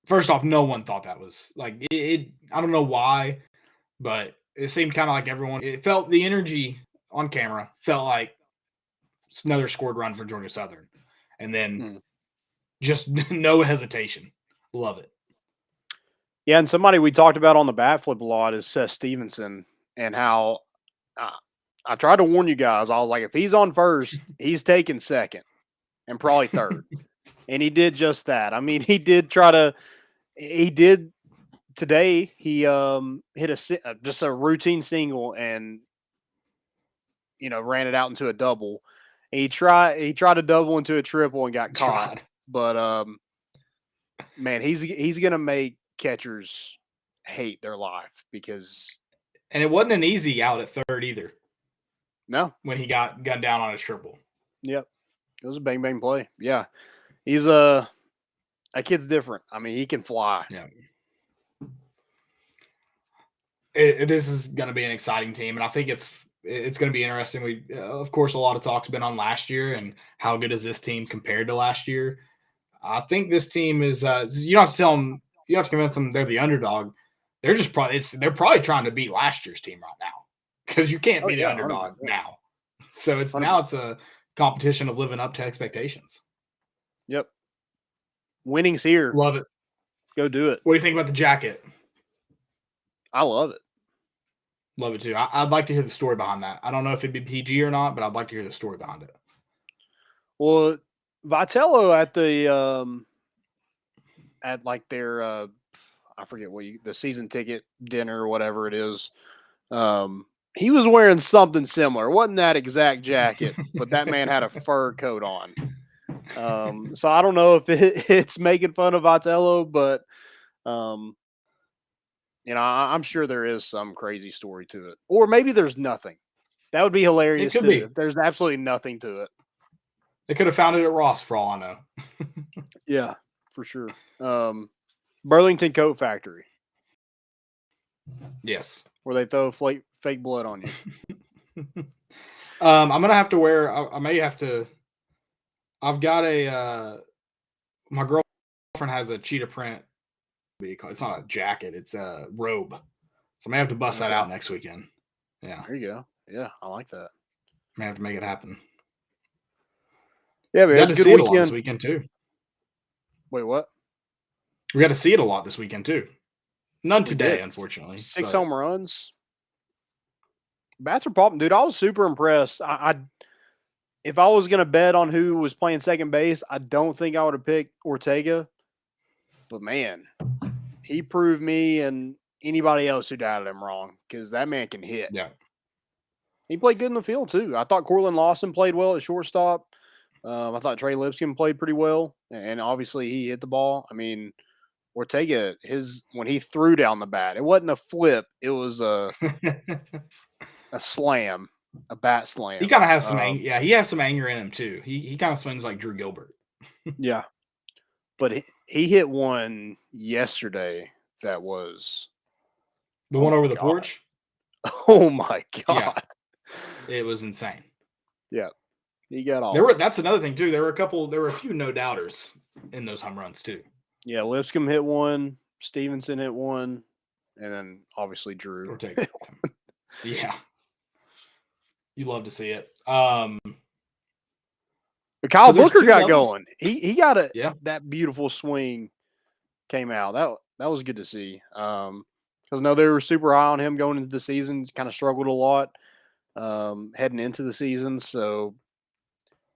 First off, no one thought that was like it. I don't know why, but it seemed kind of like everyone. It felt the energy on camera felt like another scored run for Georgia Southern, and then just no hesitation. Love it. Yeah, and somebody we talked about on the bat flip a lot is Seth Stevenson, and how I tried to warn you guys. I was like, if he's on first, he's taking second and probably third. And he did just that. I mean, he did today. He hit just a routine single and ran it out into a double. He tried to double into a triple and got caught. But man, he's gonna make catchers hate their life and it wasn't an easy out at third either. No, when he got down on his triple. Yep, it was a bang bang play. Yeah, he's that kid's different. I mean, he can fly. Yeah. This is going to be an exciting team, and I think it's going to be interesting. Of course, a lot of talk's been on last year and how good is this team compared to last year. I think this team is. You don't have to tell them. You don't have to convince them they're the underdog. They're just they're probably trying to beat last year's team right now because you can't be the underdog now. So now it's a competition of living up to expectations. Yep. Winning's here. Love it. Go do it. What do you think about the jacket? I love it. Love it too. I'd like to hear the story behind that. I don't know if it'd be PG or not, but I'd like to hear the story behind it. Well, Vitello at the at like their I forget the season ticket dinner or whatever it is. He was wearing something similar. It wasn't that exact jacket, but that man had a fur coat on. So I don't know if it's making fun of Vitello, but I'm sure there is some crazy story to it, or maybe there's nothing. That would be hilarious It could too. be. If there's absolutely nothing to it. They could have found it at Ross for all I know. Yeah, for sure. Burlington Coat Factory. Yes. Where they throw fake blood on you. I'm gonna have to wear. I may have to. I've got a. My girlfriend has a cheetah print. It's not a jacket. It's a robe. So I may have to bust that out next weekend. Yeah. There you go. Yeah, I like that. May have to make it happen. Yeah, we man. got to see it a lot this weekend too. Wait, what? We got to see it a lot this weekend too. None today, unfortunately. 6 home runs. Bats are popping, dude. I was super impressed. If I was gonna bet on who was playing second base, I don't think I would have picked Ortega. But man, he proved me and anybody else who doubted him wrong because that man can hit. Yeah. He played good in the field too. I thought Cortland Lawson played well at shortstop. I thought Trey Lipscomb played pretty well, and obviously he hit the ball. I mean, Ortega, when he threw down the bat, it wasn't a flip; it was a slam, a bat slam. He kind of has some anger. Yeah, he has some anger in him too. He kind of swings like Drew Gilbert. Yeah, but he hit one yesterday that was the one over the porch. Oh my god! Yeah. It was insane. Yeah. He got all. That's another thing too. There were a few no doubters in those home runs too. Yeah, Lipscomb hit one, Stevenson hit one, and then obviously Drew. Ortega. Yeah. You love to see it. But Kyle Booker got going. He got it. Yeah. That beautiful swing came out. That was good to see. Because I know they were super high on him going into the season. Kind of struggled a lot heading into the season. So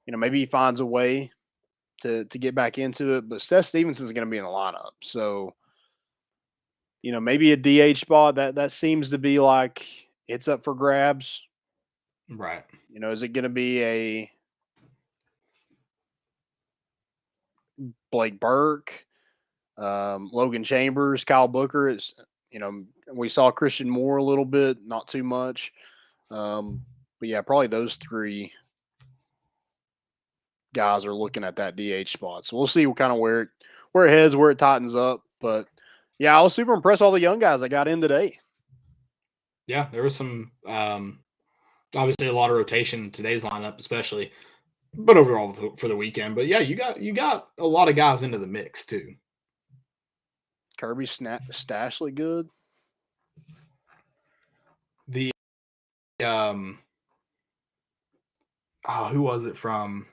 maybe he finds a way to get back into it. But Seth Stevenson is going to be in the lineup. So, maybe a DH spot that seems to be like it's up for grabs. Right. Is it going to be a Blake Burke, Logan Chambers, Kyle Booker? It's, we saw Christian Moore a little bit, not too much. But yeah, probably those three guys are looking at that DH spot. So we'll see what kind of where it heads, where it tightens up. But yeah, I was super impressed with all the young guys that got in today. Yeah, there was some obviously a lot of rotation in today's lineup, especially, but overall for the weekend. But yeah, you got a lot of guys into the mix too. Kirby Stashly good. The who was it from?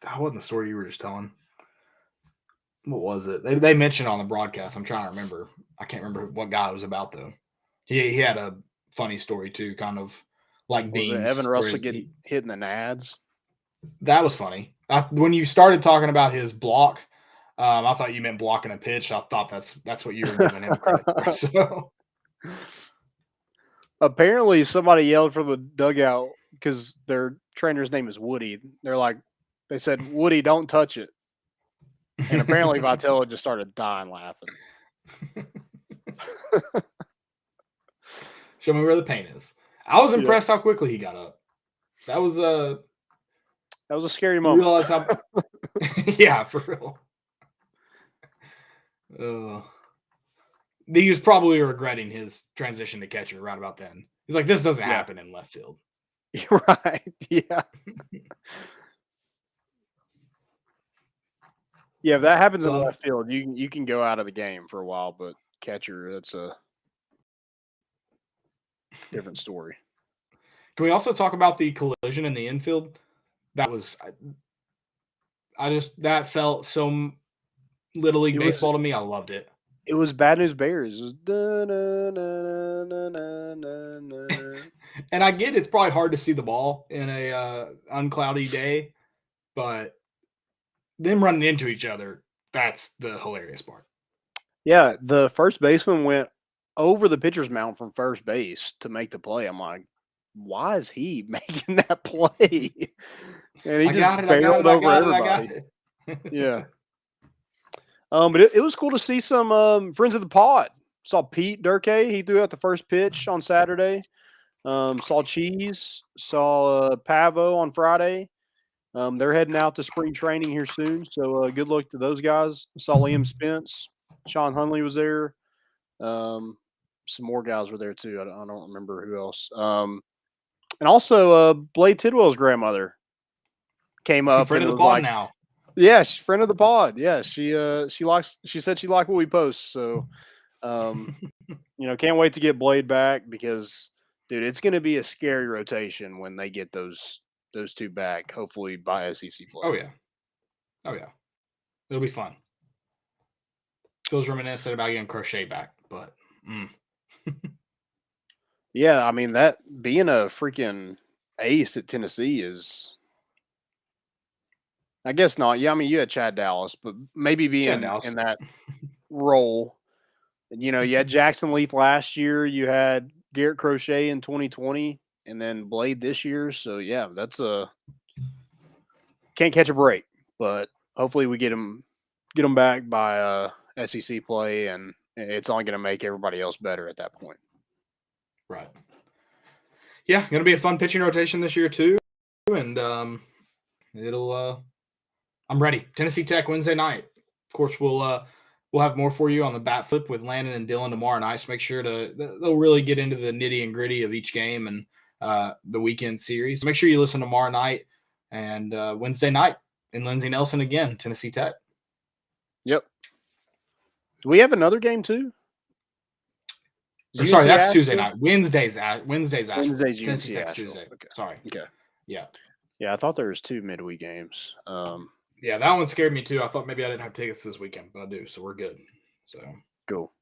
That wasn't the story you were just telling. What was it? They mentioned on the broadcast. I'm trying to remember. I can't remember what guy it was about though. He had a funny story too, kind of like was it Evan Russell getting hit in the nads? That was funny. When you started talking about his block, I thought you meant blocking a pitch. I thought that's what you were giving him credit for. So apparently somebody yelled from the dugout because their trainer's name is Woody. They said, Woody, don't touch it. And apparently Vitello just started dying laughing. Show me where the pain is. I was impressed how quickly he got up. That was a scary moment. You realize how yeah, for real. He was probably regretting his transition to catcher right about then. He's like, this doesn't happen in left field. You're right. Yeah. Yeah, if that happens in left field, you can go out of the game for a while, but catcher, that's a different story. Can we also talk about the collision in the infield? That was that felt so Little League It was baseball to me. I loved it. it was Bad News Bears. It was da-na-na-na-na-na-na-na. And I get it's probably hard to see the ball in a uncloudy day, but them running into each other, that's the hilarious part. Yeah, the first baseman went over the pitcher's mound from first base to make the play. I'm like, why is he making that play? And he just barreled over everybody. Yeah. But it was cool to see some friends of the pod. Saw Pete Durkay. He threw out the first pitch on Saturday. Saw Cheese. Saw Pavo on Friday. They're heading out to spring training here soon. So good luck to those guys. Saw Liam Spence. Sean Hunley was there. Some more guys were there too. I don't remember who else. And also Blade Tidwell's grandmother came up. Friend and of the was pod like, now. yeah, she's friend of the pod. Yeah, she said she liked what we post. So can't wait to get Blade back because dude, it's gonna be a scary rotation when they get those two back, hopefully by SEC play. Oh yeah. It'll be fun. Feels reminiscent about getting Crochet back, but yeah, I mean that being a freaking ace at Tennessee is, I guess not. Yeah, I mean you had Chad Dallas, but maybe being in that role. You had Jackson Leith last year. You had Garrett Crochet in 2020, and then Blade this year. So yeah, that's can't catch a break. But hopefully we get them back by SEC play, and it's only going to make everybody else better at that point. Right. Yeah, going to be a fun pitching rotation this year too, and it'll. I'm ready. Tennessee Tech Wednesday night. Of course, we'll have more for you on the Bat Flip with Landon and Dylan tomorrow night. So make sure they'll really get into the nitty and gritty of each game and the weekend series. So make sure you listen tomorrow night and Wednesday night in Lindsey Nelson again, Tennessee Tech. Yep. Do we have another game too? Sorry, that's Tuesday night. Wednesday's after. Tennessee Tech Tuesday. Okay. Sorry. Okay. Yeah. Yeah, I thought there was 2 midweek games. Yeah, that one scared me too. I thought maybe I didn't have tickets this weekend, but I do, so we're good. So cool.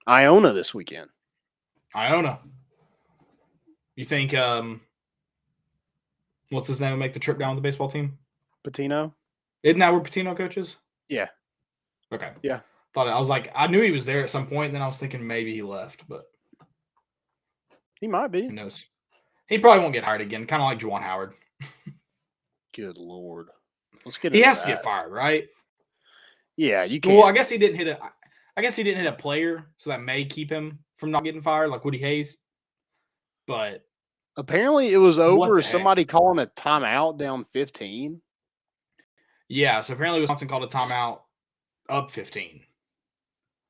Iona this weekend. Iona. You think what's his name will make the trip down with the baseball team? Patino? Isn't that where Patino coaches? Yeah. Okay. Yeah. I knew he was there at some point, and then I was thinking maybe he left, but he might be. Who knows? He probably won't get hired again, kind of like Juwan Howard. Good Lord. Let's get. He has to get fired, right? Yeah, you can't. Well, I guess he didn't hit a player, so that may keep him from not getting fired, like Woody Hayes. But apparently, it was over somebody calling a timeout down 15. Yeah, so apparently Wisconsin called a timeout up 15.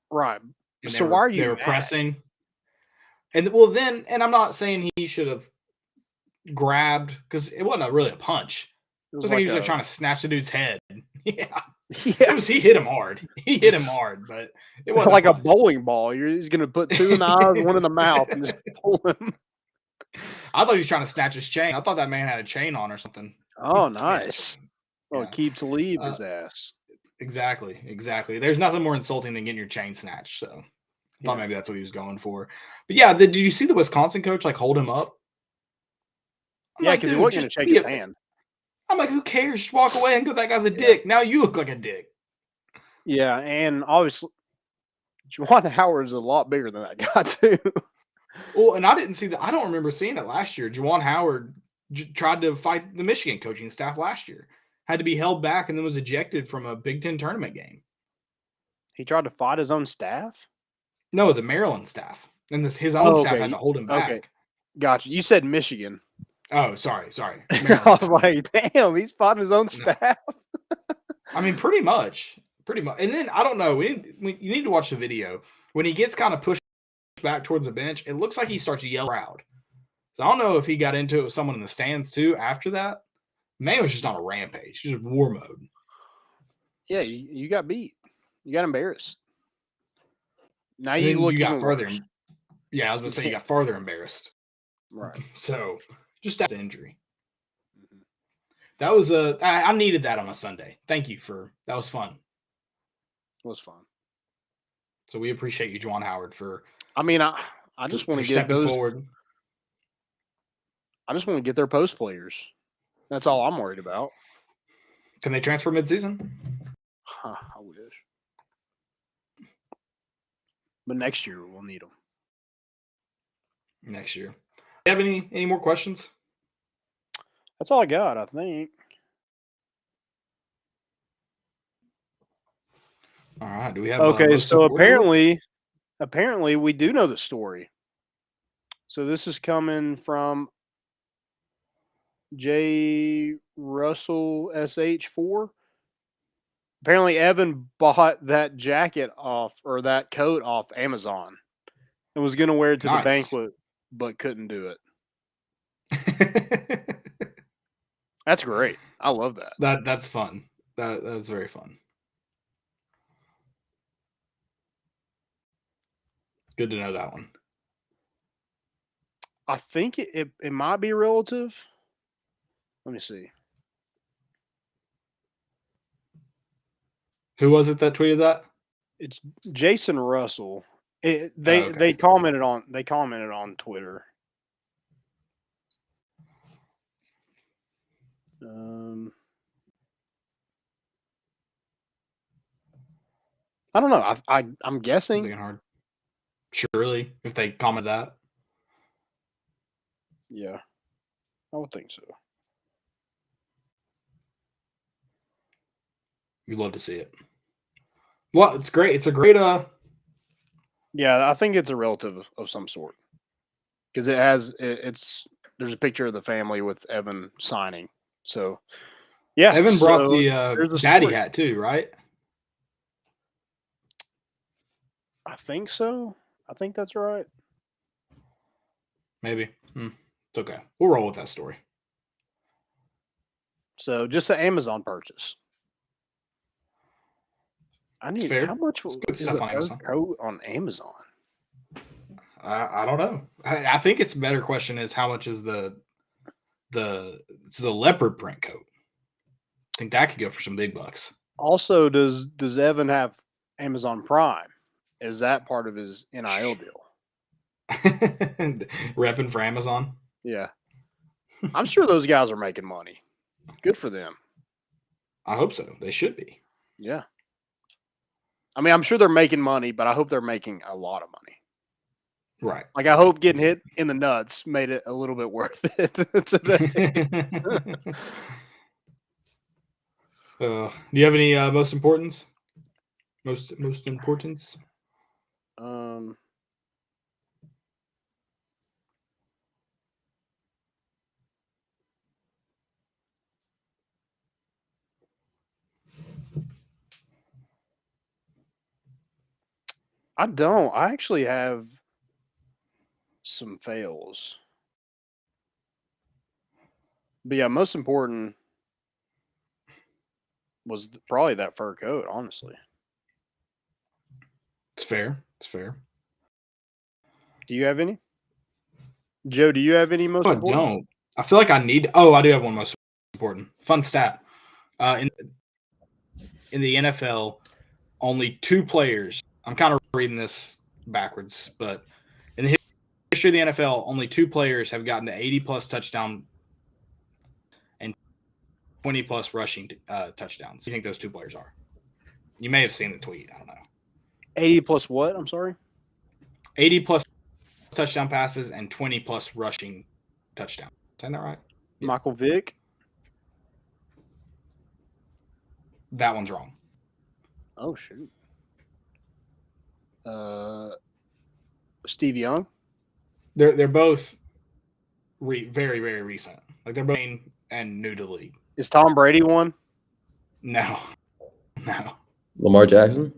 Right. So why are you? They were pressing, and I'm not saying he should have grabbed because it wasn't really a punch. It was like he was like trying to snatch the dude's head. Yeah. He hit him hard. He hit him hard, but it wasn't like a bowling ball. He's going to put 2 in the eyes, 1 in the mouth, and just pull him. I thought he was trying to snatch his chain. I thought that man had a chain on or something. Oh, nice. Well, keep to leave his ass. Exactly. There's nothing more insulting than getting your chain snatched. So I thought maybe that's what he was going for. But yeah, did you see the Wisconsin coach hold him up? Yeah, because he wasn't going to shake his hand. I'm like, who cares? Just walk away and go, that guy's a dick. Now you look like a dick. Yeah, and obviously, Juwan Howard's a lot bigger than that guy, too. Well, and I didn't see that. I don't remember seeing it last year. Juwan Howard tried to fight the Michigan coaching staff last year. Had to be held back and then was ejected from a Big Ten tournament game. He tried to fight his own staff? No, the Maryland staff. And his own staff had to hold him back. Okay. Gotcha. You said Michigan. Oh, sorry. I was like, damn, he's fighting his own staff. I mean, pretty much. And then, I don't know. You need to watch the video. When he gets kind of pushed back towards the bench, it looks like he starts yelling out. So I don't know if he got into it with someone in the stands too after that. Man was just on a rampage. Just war mode. Yeah, you got beat. You got embarrassed. Now you got further. Worse. Yeah, I was going to say you got farther embarrassed. Right. So just after the injury. That was I needed that on a Sunday. Thank you that was fun. It was fun. So we appreciate you, Juwan Howard, for. I mean, I just want to get stepping those forward. I just want to get their post players. That's all I'm worried about. Can they transfer midseason? Huh, I wish. But next year we'll need them. Next year. Do you have any more questions? That's all I got, I think. All right. Do we have okay? So apparently we do know the story. So this is coming from J. Russell SH4. Apparently, Evan bought that jacket off or that coat off Amazon and was going to wear it to the banquet, but couldn't do it. That's great. I love that. That's fun. That's very fun. Good to know that one. I think it might be relative. Let me see. Who was it that tweeted that? It's Jason Russell. They commented on Twitter. I don't know. I'm guessing. Hard. Surely, if they comment that. Yeah, I would think so. You'd love to see it. Well, it's great. It's a great. Yeah, I think it's a relative of some sort because there's a picture of the family with Evan signing. So, yeah, Evan brought the daddy hat too, right? I think so. I think that's right. Maybe. It's okay. We'll roll with that story. So, just an Amazon purchase. How much is a coat on Amazon? I don't know. I think it's a better question is how much is the leopard print coat? I think that could go for some big bucks. Also, does Evan have Amazon Prime? Is that part of his NIL deal? Repping for Amazon? Yeah. I'm sure those guys are making money. Good for them. I hope so. They should be. Yeah. I mean, I'm sure they're making money, but I hope they're making a lot of money. Right. Like, I hope getting hit in the nuts made it a little bit worth it today. Do you have any most importance? Most importance? I don't. I actually have some fails. But yeah, most important was probably that fur coat, honestly. It's fair. It's fair. Do you have any? Joe, do you have any most important? I don't. I feel like I need. Oh, I do have one most important. Fun stat. In the NFL, only 2 players. I'm kind of reading this backwards, but in the history of the NFL, only 2 players have gotten to 80+ touchdown and 20+ rushing touchdowns. What do you think those 2 players are? You may have seen the tweet. I don't know. 80+ what? I'm sorry. 80+ touchdown passes and 20+ rushing touchdowns. Is that right? Yeah. Michael Vick. That one's wrong. Oh shoot. Steve Young. They're both very, very recent. Like they're both and new to the league. Is Tom Brady one? No. Lamar Jackson.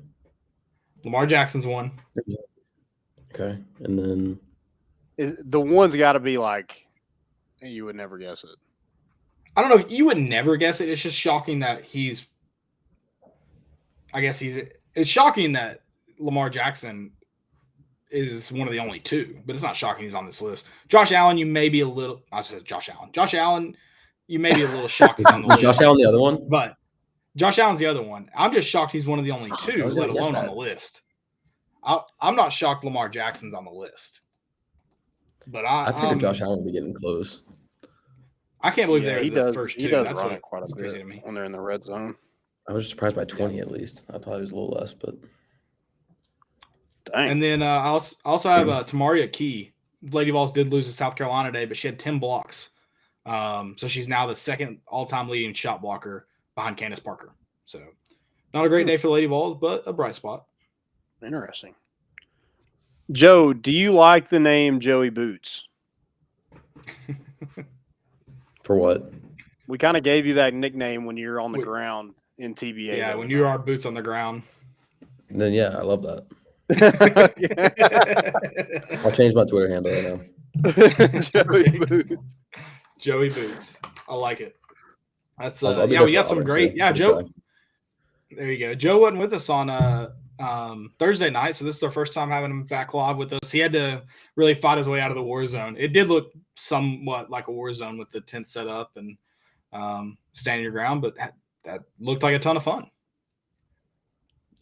Lamar Jackson's one. Okay, and then is the one's got to be like you would never guess it. I don't know if you would never guess it. It's just shocking that it's shocking that Lamar Jackson is one of the only 2, but it's not shocking he's on this list. Josh Allen, you may be a little. I said Josh Allen. Josh Allen, you may be a little shocked he's on the Was list. Josh Allen the other one? But Josh Allen's the other one. I'm just shocked he's one of the only two, was gonna let guess alone on that. the list. I'm not shocked Lamar Jackson's on the list. But I figured Josh Allen would be getting close. I can't believe they're he the does. first two. He does That's run what it quite a crazy bit to me. when they're in the red zone. I was surprised by 20 at least. I thought it was a little less, but Dang. And then I also have Tamaria Key. Lady Vols did lose to South Carolina today, but she had 10 blocks. So she's now the second all-time leading shot blocker behind Candace Parker. So not a great day for Lady Vols, but a bright spot. Interesting. Joe, do you like the name Joey Boots? for what? We kind of gave you that nickname when you're on the ground in TBA. Yeah, when you are boots on the ground. And then yeah, I love that. Yeah. I'll change my Twitter handle right now. Joey Boots. Joey Boots. I like it. That's I'll be yeah, there we for got some Auburn, great too. yeah, I'll be Joe. back. There you go. Joe wasn't with us on Thursday night, so this is our first time having him back live with us. He had to really fight his way out of the war zone. It did look somewhat like a war zone with the tent set up and standing your ground, but that looked like a ton of fun.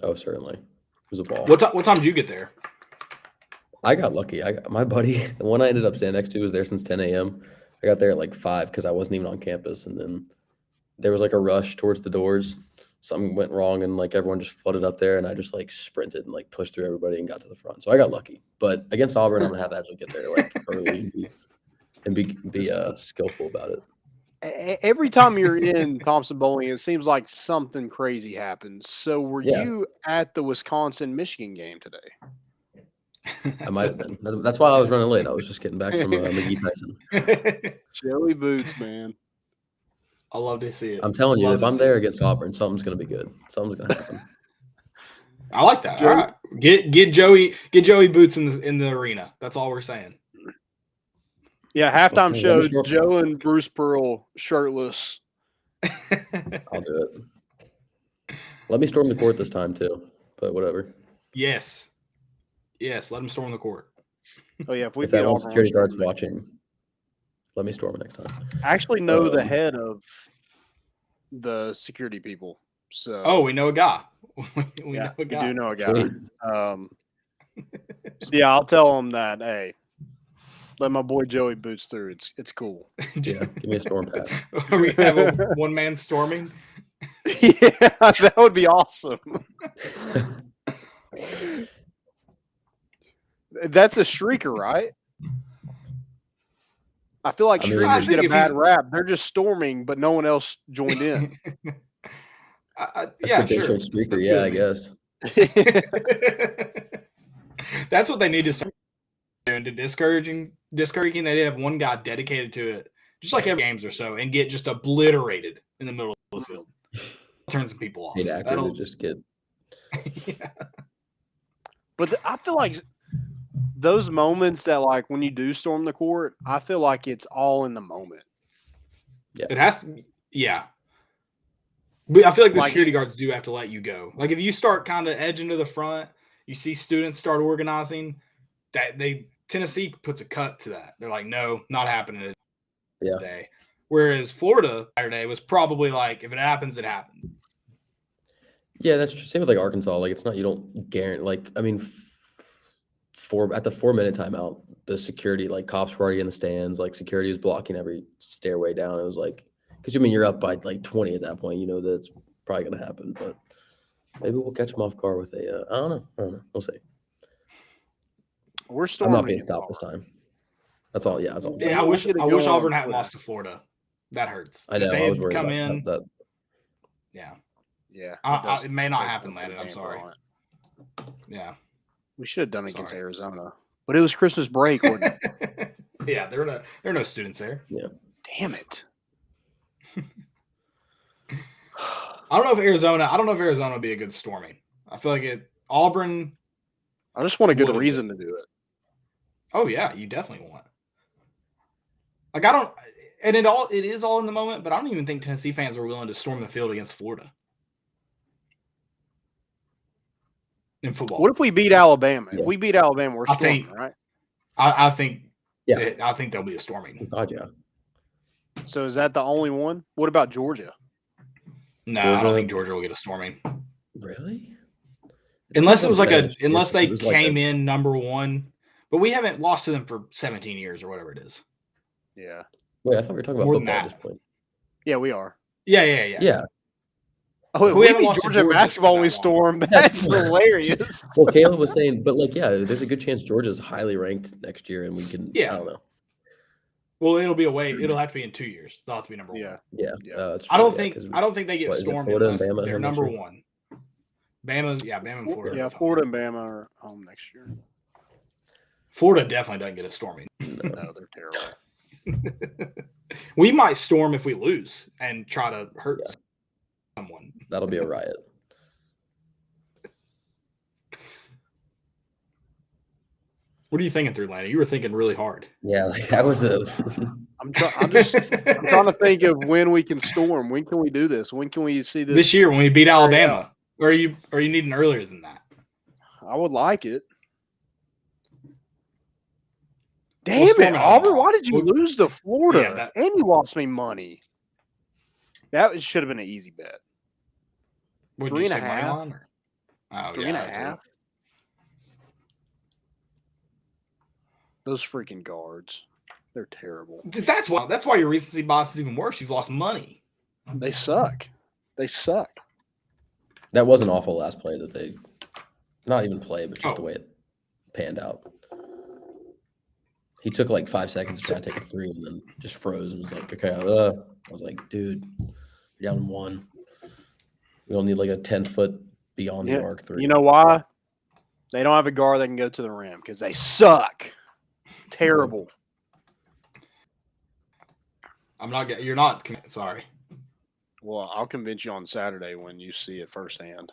Oh, certainly. It was a ball. What time did you get there? I got lucky. My buddy, the one I ended up standing next to, was there since 10 a.m. I got there at like 5 because I wasn't even on campus, and then there was like a rush towards the doors. Something went wrong, and like everyone just flooded up there, and I just like sprinted and like pushed through everybody and got to the front. So I got lucky. But against Auburn, I'm gonna have to actually get there like early and be skillful about it. Every time you're in Thompson Bowling, it seems like something crazy happens. So were you at the Wisconsin-Michigan game today? I might have been. That's why I was running late. I was just getting back from McGee Tyson. Joey Boots, man. I love to see it. I'm telling you, Love if to I'm see there it. against Auburn, something's gonna be good. Something's gonna happen. I like that. Joey- All right. Get Joey Boots in the arena. That's all we're saying. Yeah, halftime Okay, show, let me start- Joe and Bruce Pearl shirtless. I'll do it. Let me storm the court this time too, but whatever. Yes, let him storm the court. Oh, yeah. If we If that beat one Auburn, security we're guard's storming. watching, let me storm it next time. I actually know the head of the security people. So Oh, we know a guy. we yeah, know a we guy. do know a guy. Sweet. So yeah, I'll tell him that. Hey, let my boy Joey Boots through. It's cool. Yeah, give me a storm pass. We have a one-man storming. Yeah, that would be awesome. That's a streaker, right? I feel like I mean, streakers I get think a if bad he's- rap. They're just storming, but no one else joined in. Yeah, sure. Credentialed streaker, That's yeah, good. I guess. That's what they need to start doing. To discouraging. They need to have one guy dedicated to it, just like every games or so, and get just obliterated in the middle of the field. Turn some people off. Need actor That'll- to just get. Yeah. But I feel like those moments that, like, when you do storm the court, I feel like it's all in the moment. It has to be, yeah. But I feel like the Like- security guards do have to let you go. Like if you start kind of edging to the front, you see students start organizing, Tennessee puts a cut to that. They're like, no, not happening today. Whereas Florida Saturday was probably like, if it happens, it happens. Yeah, that's true. Same with like Arkansas. Like it's not, you don't guarantee. Like I mean, at the 4-minute timeout, the security, like cops were already in the stands. Like security was blocking every stairway down. It was like, because you're up by like 20 at that point. You know that's probably gonna happen. But maybe we'll catch them off guard with a. I don't know. We'll see. We're I'm storming. not being stopped this time. That's all. Yeah, that's all. Yeah, I we'll wish get it going Auburn on hadn't Twitter. lost to Florida. That hurts. I know. If they I was had worried come about in. that. Yeah. Yeah. It may not does happen, put a Landon. I'm damper sorry. on it. Yeah. We should have done it against Sorry. Arizona, but it was Christmas break. Wasn't it? Yeah, there are no students there. Damn it! I don't know if Arizona would be a good storming. I feel like Auburn. I just want a good Would've reason to do it. Oh yeah, you definitely want. Like I don't, and it is all in the moment. But I don't even think Tennessee fans are willing to storm the field against Florida in football. What if we beat Alabama? Yeah. If we beat Alabama, we're I storming, think- right? I think. Yeah. I think there'll be a storming. God, yeah. So is that the only one? What about Georgia? No, I don't think Georgia will get a storming. Really? Unless it was unless they came in number 1. But we haven't lost to them for 17 years or whatever it is. Yeah. Wait, I thought we were talking about More than football at that. this point. Yeah, we are. Yeah. Oh, if We we haven't beat lost to Georgia Georgia basketball, for we that long. storm. That's hilarious. Well, Caleb was saying, but like, yeah, there's a good chance Georgia's highly ranked next year, and we can. Yeah. I don't know. Well, it'll be away. It'll have to be in 2 years. They'll have to be number 1. Yeah. That's I true, don't yeah, think 'cause I don't think they get what, is it stormed Florida and unless Bama they're home number next year? 1. Bama and Florida. Yeah, are both Florida home. and Bama are home next year. Florida definitely doesn't get a storming. No, they're terrible. We might storm if we lose and try to hurt someone. That'll be a riot. What are you thinking through, Lana? You were thinking really hard. Yeah, like that was a. I'm trying to think of when we can storm. When can we do this? When can we see this? This year when we beat Alabama. Or are you needing earlier than that? I would like it. We'll Damn storm it, it Auburn! tomorrow. Why did you lose to Florida? Yeah, and you lost me money. That should have been an easy bet. Would 3.5. you say money line, or? Oh, 3.5. Those freaking guards. They're terrible. That's why your recency bias is even worse. You've lost money. They suck. They suck. That was an awful last play that they, not even play, but just the way it panned out. He took like 5 seconds to try to take a 3 and then just froze and was like, okay, I was like, dude, you're down 1. We don't need like a 10-foot beyond the arc 3. You know why? They don't have a guard that can go to the rim because they suck. Terrible. You're not. Sorry. Well, I'll convince you on Saturday when you see it firsthand.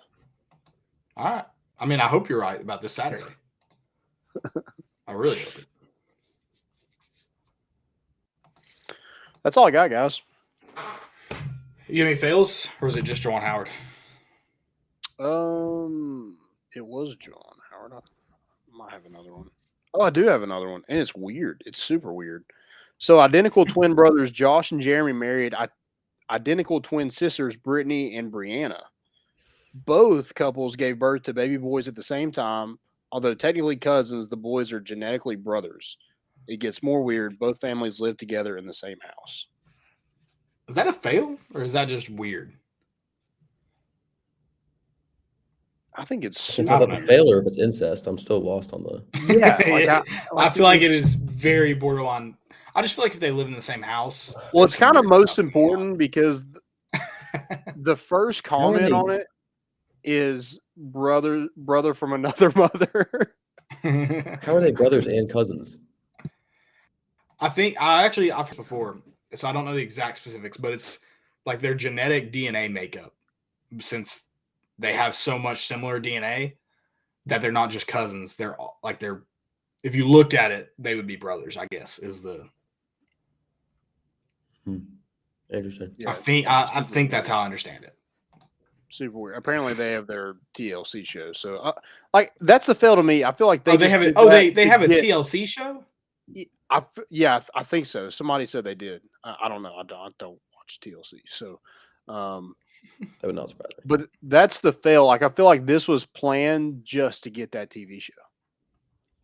All right. I mean, I hope you're right about this Saturday. I really hope it. That's all I got, guys. You have any fails, or is it just Juwan Howard? It was Juwan Howard. I might have another one. Oh, I do have another one, and it's weird. It's super weird. So, identical twin brothers Josh and Jeremy married identical twin sisters Brittany and Brianna. Both couples gave birth to baby boys at the same time. Although technically cousins, the boys are genetically brothers. It gets more weird. Both families live together in the same house. Is that a fail, or is that just weird? I think it's I super can tell weird. if it's a fail or if it's incest. I'm still lost on the. Yeah, I feel like it is very borderline. I just feel like if they live in the same house. Well, it's kind of weird most stuff important because the first comment on it is brother from another mother. How are they brothers and cousins? I've heard before, so I don't know the exact specifics, but it's like their genetic DNA makeup, since they have so much similar DNA that they're not just cousins. They're if you looked at it, they would be brothers, I guess, is the. Interesting. Yeah, I think that's how I understand it. Super weird. Apparently, they have their TLC show. So, that's the fail to me. I feel like they have it. They have a TLC show. I think so. Somebody said they did. I don't know. I don't watch TLC. So, That would not surprise me. but that's the fail. Like, I feel like this was planned just to get that TV show.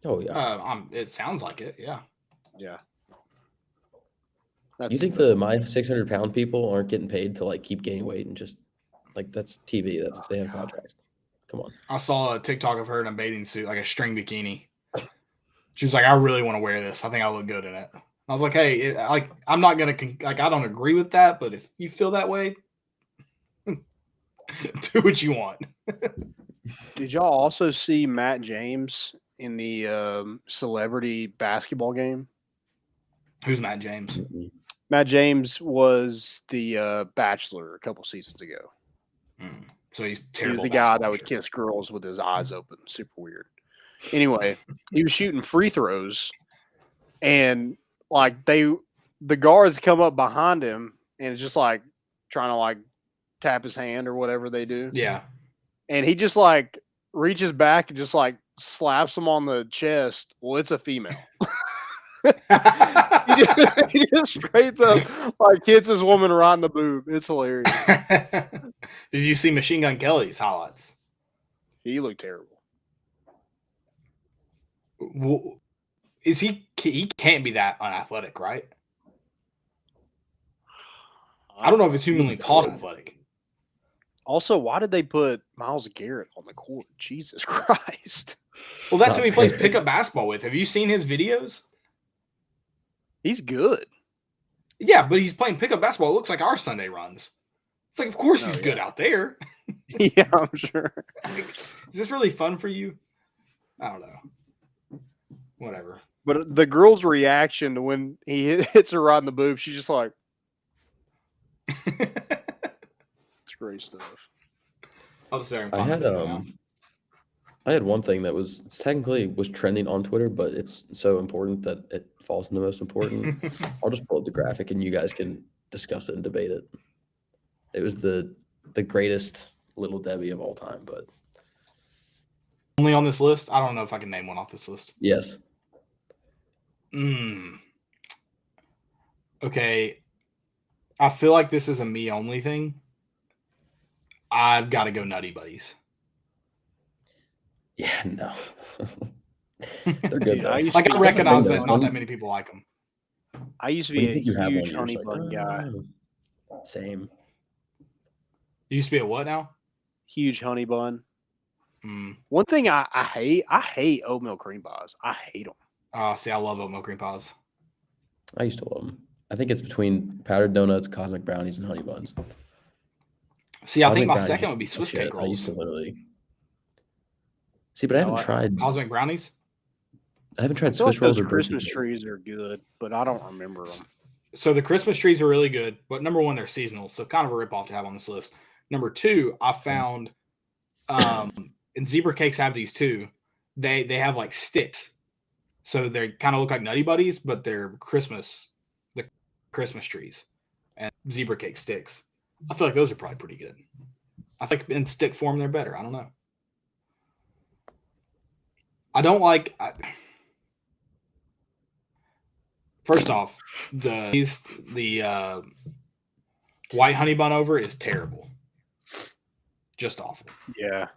Oh yeah. It sounds like it. Yeah. Yeah. You think the my 600-pound people aren't getting paid to like keep gaining weight and just like that's TV? They have contracts. Come on. I saw a TikTok of her in a bathing suit, like a string bikini. She was like, "I really want to wear this. I think I look good in it." I was like, "Hey, I'm not gonna I don't agree with that, but if you feel that way, do what you want." Did y'all also see Matt James in the celebrity basketball game? Who's Matt James? Mm-mm. Matt James was the Bachelor a couple seasons ago. So he's He was terrible. the guy that would kiss girls with his eyes open. Super weird. Anyway, he was shooting free throws, and like the guards come up behind him, and it's just like trying to like tap his hand or whatever they do. Yeah. And he just like reaches back and just like slaps him on the chest. Well, it's a female. He just straight up like hits his woman right in the boob. It's hilarious. Did you see Machine Gun Kelly's highlights? He looked terrible. Is he can't be that unathletic, right? I don't know if it's humanly possible athletic. Also, why did they put Myles Garrett on the court? Jesus Christ. Well, that's who he plays pickup basketball with. Have you seen his videos? He's good. Yeah, but he's playing pickup basketball. It looks like our Sunday runs. It's like, of course he's good out there. Yeah, I'm sure. Is this really fun for you? I don't know. Whatever. But the girl's reaction to when he hits her right in the boob, she's just like, it's great stuff. I'll just say I had one thing that was technically trending on Twitter, but it's so important that it falls into most important. I'll just pull up the graphic and you guys can discuss it and debate it. It was the greatest Little Debbie of all time, but only on this list? I don't know if I can name one off this list. yes. Okay. I feel like this is a me only thing. I've got to go Nutty Buddies. Yeah, no. They're good. Dude, I recognize that not that many people like them. I used to be a huge honey bun guy. Same. You used to be a what now? Huge honey bun. One thing I hate oatmeal cream pies. I hate them. Oh, see, I love oatmeal cream pies. I used to love them. I think it's between powdered donuts, cosmic brownies, and honey buns. See, I think my second would be Swiss cake rolls. I used to literally. See, but I haven't tried cosmic brownies. I haven't tried Swiss rolls. Or Christmas trees are good, but I don't remember them. So the Christmas trees are really good, but number one, they're seasonal, so kind of a ripoff to have on this list. Number two, I found, and zebra cakes have these too. They have like sticks, so they kind of look like Nutty Buddies, but they're the Christmas trees, and zebra cake sticks. I feel like those are probably pretty good. I think in stick form they're better. I don't know. I don't like. First off, the white honey bun over is terrible. Just awful. Yeah,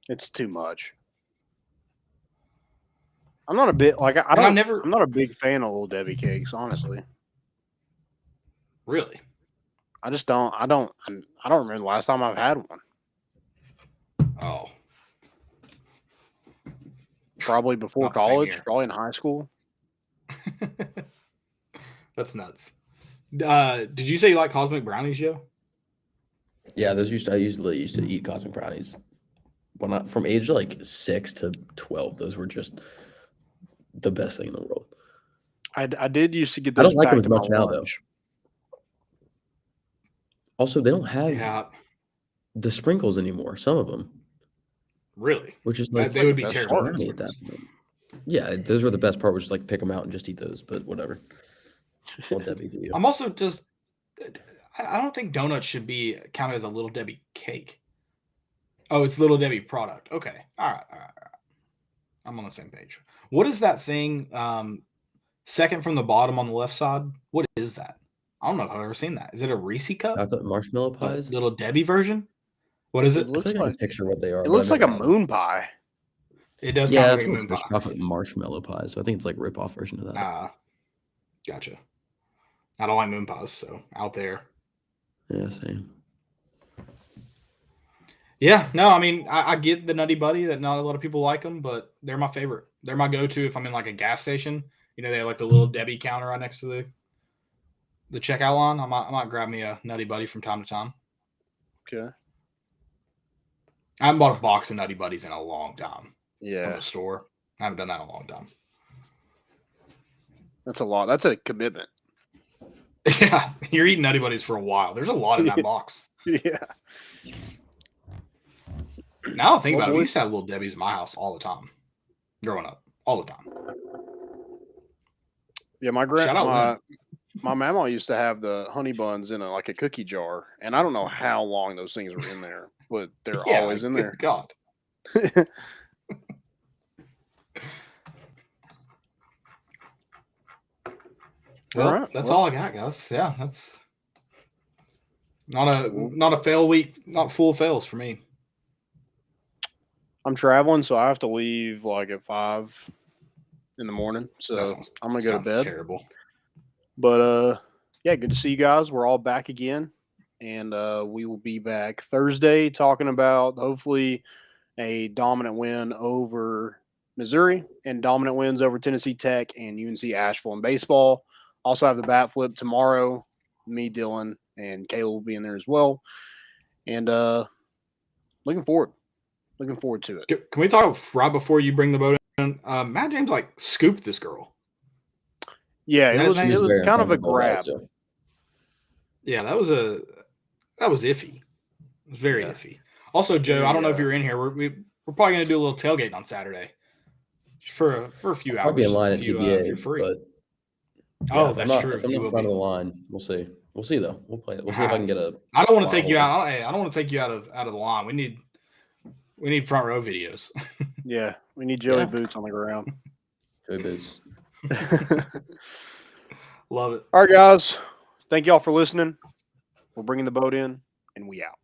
it's too much. I'm not a bit like I'm not a big fan of Little Debbie cakes, honestly. Really? I just don't. I don't remember the last time I've had one. Oh. Probably before college, probably in high school. That's nuts. Did you say you like cosmic brownies, Joe? Yeah, I usually used to eat cosmic brownies from age like 6 to 12. Those were just the best thing in the world. I did used to get those. I don't like them as much now, though. Also, they don't have the sprinkles anymore. Some of them. Really? Which is like they would be terrible. At that point. Yeah, those were the best part. Was just like pick them out and just eat those. But whatever. What Debbie do you? I'm also just. I don't think donuts should be counted as a Little Debbie cake. Oh, it's Little Debbie product. Okay. All right. I'm on the same page. What is that thing? Second from the bottom on the left side. What is that? I don't know if I've ever seen that. Is it a Reese cup? Chocolate marshmallow pies. Little Debbie version. What is it? It looks like I can picture what they are. It looks like a moon pie. It does. Yeah, it's like chocolate marshmallow pies. So I think it's like a rip-off version of that. Gotcha. I don't like moon pies, so out there. Yeah, same. Yeah, no, I mean, I get the Nutty Buddy that not a lot of people like them, but they're my favorite. They're my go-to if I'm in like a gas station. You know, they have like the Little Debbie counter right next to the checkout line. I might grab me a Nutty Buddy from time to time. Okay. I haven't bought a box of Nutty Buddies in a long time. Yeah. From the store. I haven't done that in a long time. That's a lot. That's a commitment. Yeah, you're eating Nutty Buddies for a while. There's a lot in that box. Yeah. Now I think about it, we used to have Little Debbie's in my house all the time. Growing up. All the time. Yeah, my mama used to have the honey buns in like a cookie jar, and I don't know how long those things were in there, but they're always in there. God. Well, All right. that's Well, all I got, guys. Yeah, that's not a fail week, not full of fails for me. I'm traveling, so I have to leave like at 5 in the morning. That So sounds, I'm gonna go to bed. terrible. But yeah, good to see you guys. We're all back again, and we will be back Thursday talking about hopefully a dominant win over Missouri and dominant wins over Tennessee Tech and UNC Asheville in baseball. Also have the bat flip tomorrow. Me, Dylan, and Kayla will be in there as well. And looking forward to it. Can we talk right before you bring the boat in? Matt James scooped this girl. Yeah, Is it that was his name? kind of a uncomfortable grab. too. Yeah, that was iffy. It was very Yeah. iffy. Also, Joe, I don't know if Yeah. you're in here. We're probably gonna do a little tailgate on Saturday for a few hours. I'll be in line at if you're TBA, free. but Oh, if that's I'm not, true. If I'm You not will in front be. of the line, we'll see. We'll see though. We'll play it. We'll see if I can get a. I don't want to spot take you hold. out. I don't want to take you out of the line. We need front row videos. Yeah, we need Joey Yeah. Boots on the ground. Joey Boots. Love it. All right, guys. Thank y'all for listening. We're bringing the boat in, and we out.